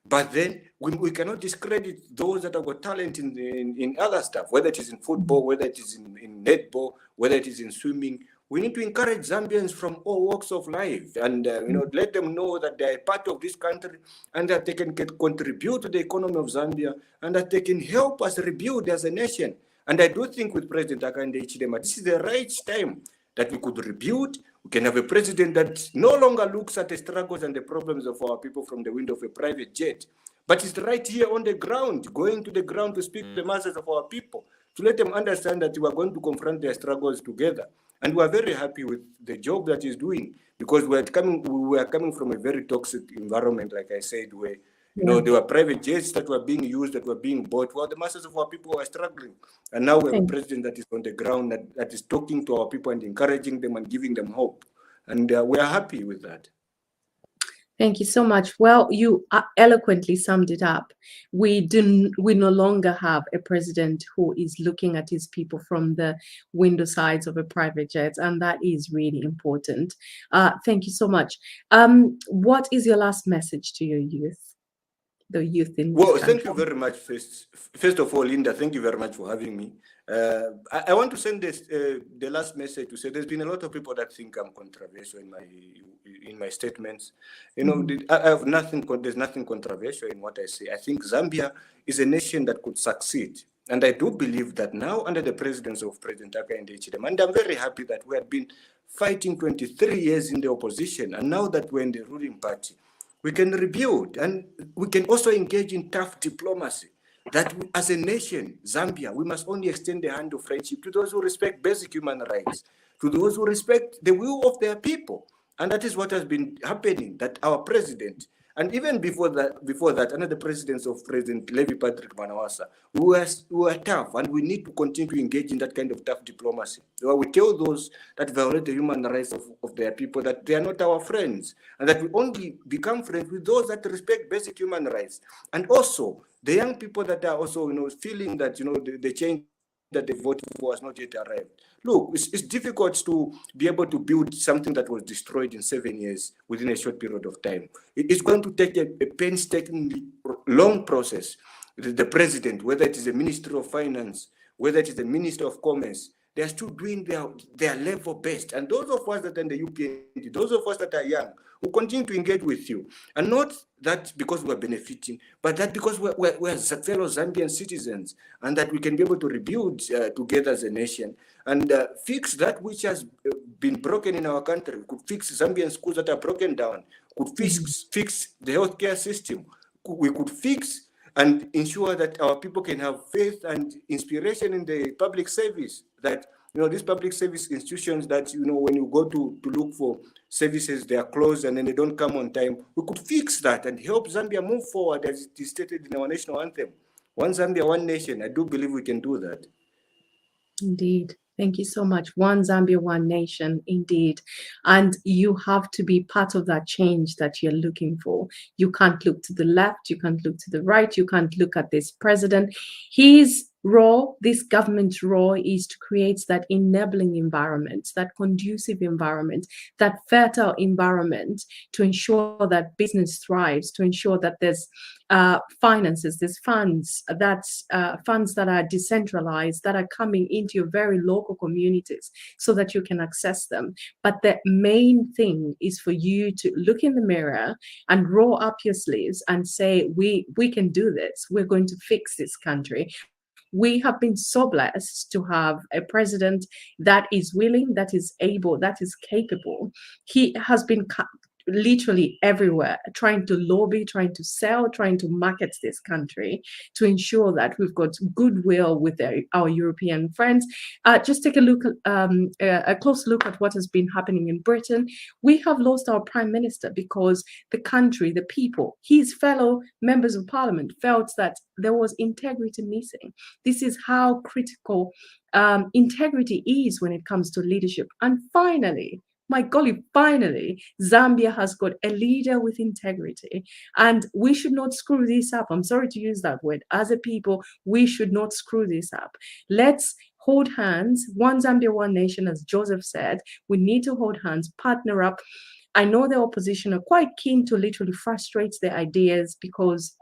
S2: But then we cannot discredit those that have got talent in other stuff, whether it is in football, whether it is in netball, whether it is in swimming. We need to encourage Zambians from all walks of life and, let them know that they are part of this country and that they can contribute to the economy of Zambia and that they can help us rebuild as a nation. And I do think with President Hakainde Hichilema, this is the right time that we could rebuild. We can have a president that no longer looks at the struggles and the problems of our people from the window of a private jet, but is right here on the ground, going to the ground to speak to the masses of our people, to let them understand that we are going to confront their struggles together. And we are very happy with the job that he's doing, because we were coming from a very toxic environment, like I said, where there were private jets that were being used, that were being bought, while the masses of our people were struggling. And now we have a president that is on the ground, that is talking to our people and encouraging them and giving them hope. And we are happy with that.
S1: Thank you so much. Well, you eloquently summed it up. We no longer have a president who is looking at his people from the window sides of a private jet, and that is really important. Thank you so much. What is your last message to your youth? The youth in this country?
S2: Thank you very much. First of all, Linda, thank you very much for having me. I want to send the last message to say there's been a lot of people that think I'm controversial in my statements. I have nothing. There's nothing controversial in what I say. I think Zambia is a nation that could succeed, and I do believe that now under the presidency of President Hakainde Hichilema, and I'm very happy that we have been fighting 23 years in the opposition, and now that we're in the ruling party, we can rebuild, and we can also engage in tough diplomacy. That as a nation, Zambia, we must only extend the hand of friendship to those who respect basic human rights, to those who respect the will of their people. And that is what has been happening, that our president, and even before that, under the presidency of President Levi Patrick Manawasa, we were tough, and we need to continue to engage in that kind of tough diplomacy. Where we tell those that violate the human rights of their people that they are not our friends, and that we only become friends with those that respect basic human rights. And also, the young people that are also, feeling that, the change that they voted for has not yet arrived. Look, it's difficult to be able to build something that was destroyed in 7 years within a short period of time. It's going to take a painstakingly long process. The president, whether it is the Ministry of Finance, whether it is the Minister of Commerce, they are still doing their level best. And those of us that are in the UPND, those of us that are young, will continue to engage with you. And not that because we're benefiting, but that because we're fellow Zambian citizens, and that we can be able to rebuild together as a nation and fix that which has been broken in our country. We could fix Zambian schools that are broken down. We could fix the healthcare system. We could fix and ensure that our people can have faith and inspiration in the public service. That, these public service institutions that, when you go to look for services, they are closed and then they don't come on time. We could fix that and help Zambia move forward as it is stated in our national anthem. One Zambia, one nation. I do believe we can do that.
S1: Indeed. Thank you so much. One Zambia, one nation, indeed. And you have to be part of that change that you're looking for. You can't look to the left, you can't look to the right, you can't look at this president. His role, this government's role, is to create that enabling environment, that conducive environment, that fertile environment to ensure that business thrives, to ensure that there's finances, there's funds that are decentralized, that are coming into your very local communities so that you can access them. But the main thing is for you to look in the mirror and roll up your sleeves and say, we can do this. We're going to fix this country. We have been so blessed to have a president that is willing, that is able, that is capable. He has been literally everywhere, trying to lobby, trying to sell, trying to market this country to ensure that we've got goodwill with our European friends. Just take a close look at what has been happening in Britain. We have lost our prime minister because the country, the people, his fellow members of parliament felt that there was integrity missing. This is how critical integrity is when it comes to leadership. And finally, My golly, finally, Zambia has got a leader with integrity, and we should not screw this up. I'm sorry to use that word. As a people, we should not screw this up. Let's hold hands, one Zambia, one nation, as Joseph said. We need to hold hands, partner up. I know the opposition are quite keen to literally frustrate their ideas because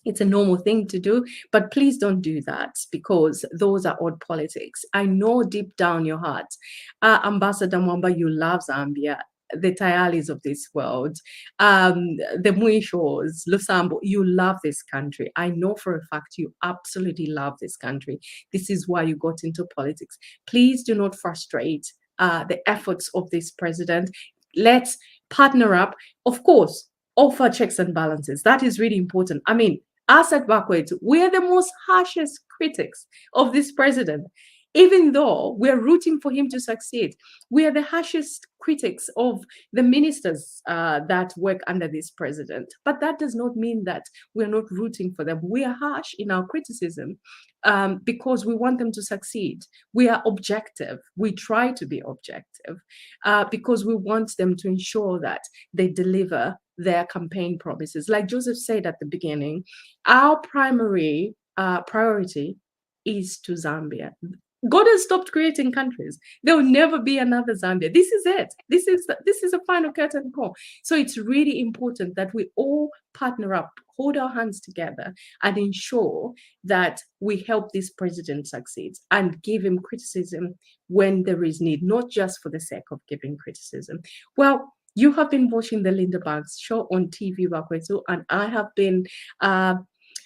S1: it's a normal thing to do, but please don't do that because those are odd politics. I know deep down your heart, Ambassador Mwamba, you love Zambia, the Tayalis of this world, the Mwishos, Lusambo, you love this country. I know for a fact you absolutely love this country. This is why you got into politics. Please do not frustrate the efforts of this president. Let's partner up. Of course, offer checks and balances. That is really important. I mean, us at Bakwetu, we are the most harshest critics of this president. Even though we're rooting for him to succeed, we are the harshest critics of the ministers that work under this president. But that does not mean that we're not rooting for them. We are harsh in our criticism because we want them to succeed. We are objective. We try to be objective because we want them to ensure that they deliver their campaign promises. Like Joseph said at the beginning, our primary priority is to Zambia. God has stopped creating countries. There will never be another Zambia. This is it. This is a final curtain call. So it's really important that we all partner up, hold our hands together, and ensure that we help this president succeed and give him criticism when there is need, not just for the sake of giving criticism. Well, you have been watching the Linda Banks show on TV Bakwetu, and I have been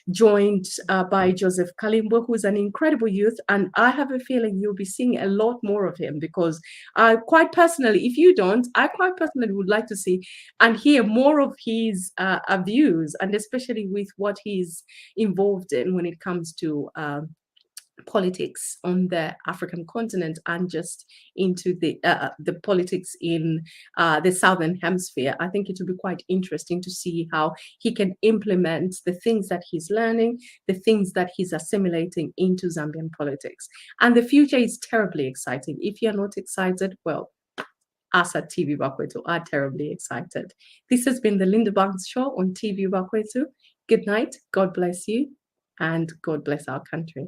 S1: joined by Joseph Kalimbwe, who's an incredible youth, and I have a feeling you'll be seeing a lot more of him because I quite personally, if you don't, I quite personally would like to see and hear more of his views, and especially with what he's involved in when it comes to politics on the African continent and just into the politics in the Southern Hemisphere. I think it will be quite interesting to see how he can implement the things that he's learning, the things that he's assimilating into Zambian politics. And the future is terribly exciting. If you're not excited, well, us at TV Bakwetu are terribly excited. This has been the Linda Banks Show on TV Bakwetu. Good night, God bless you, and God bless our country.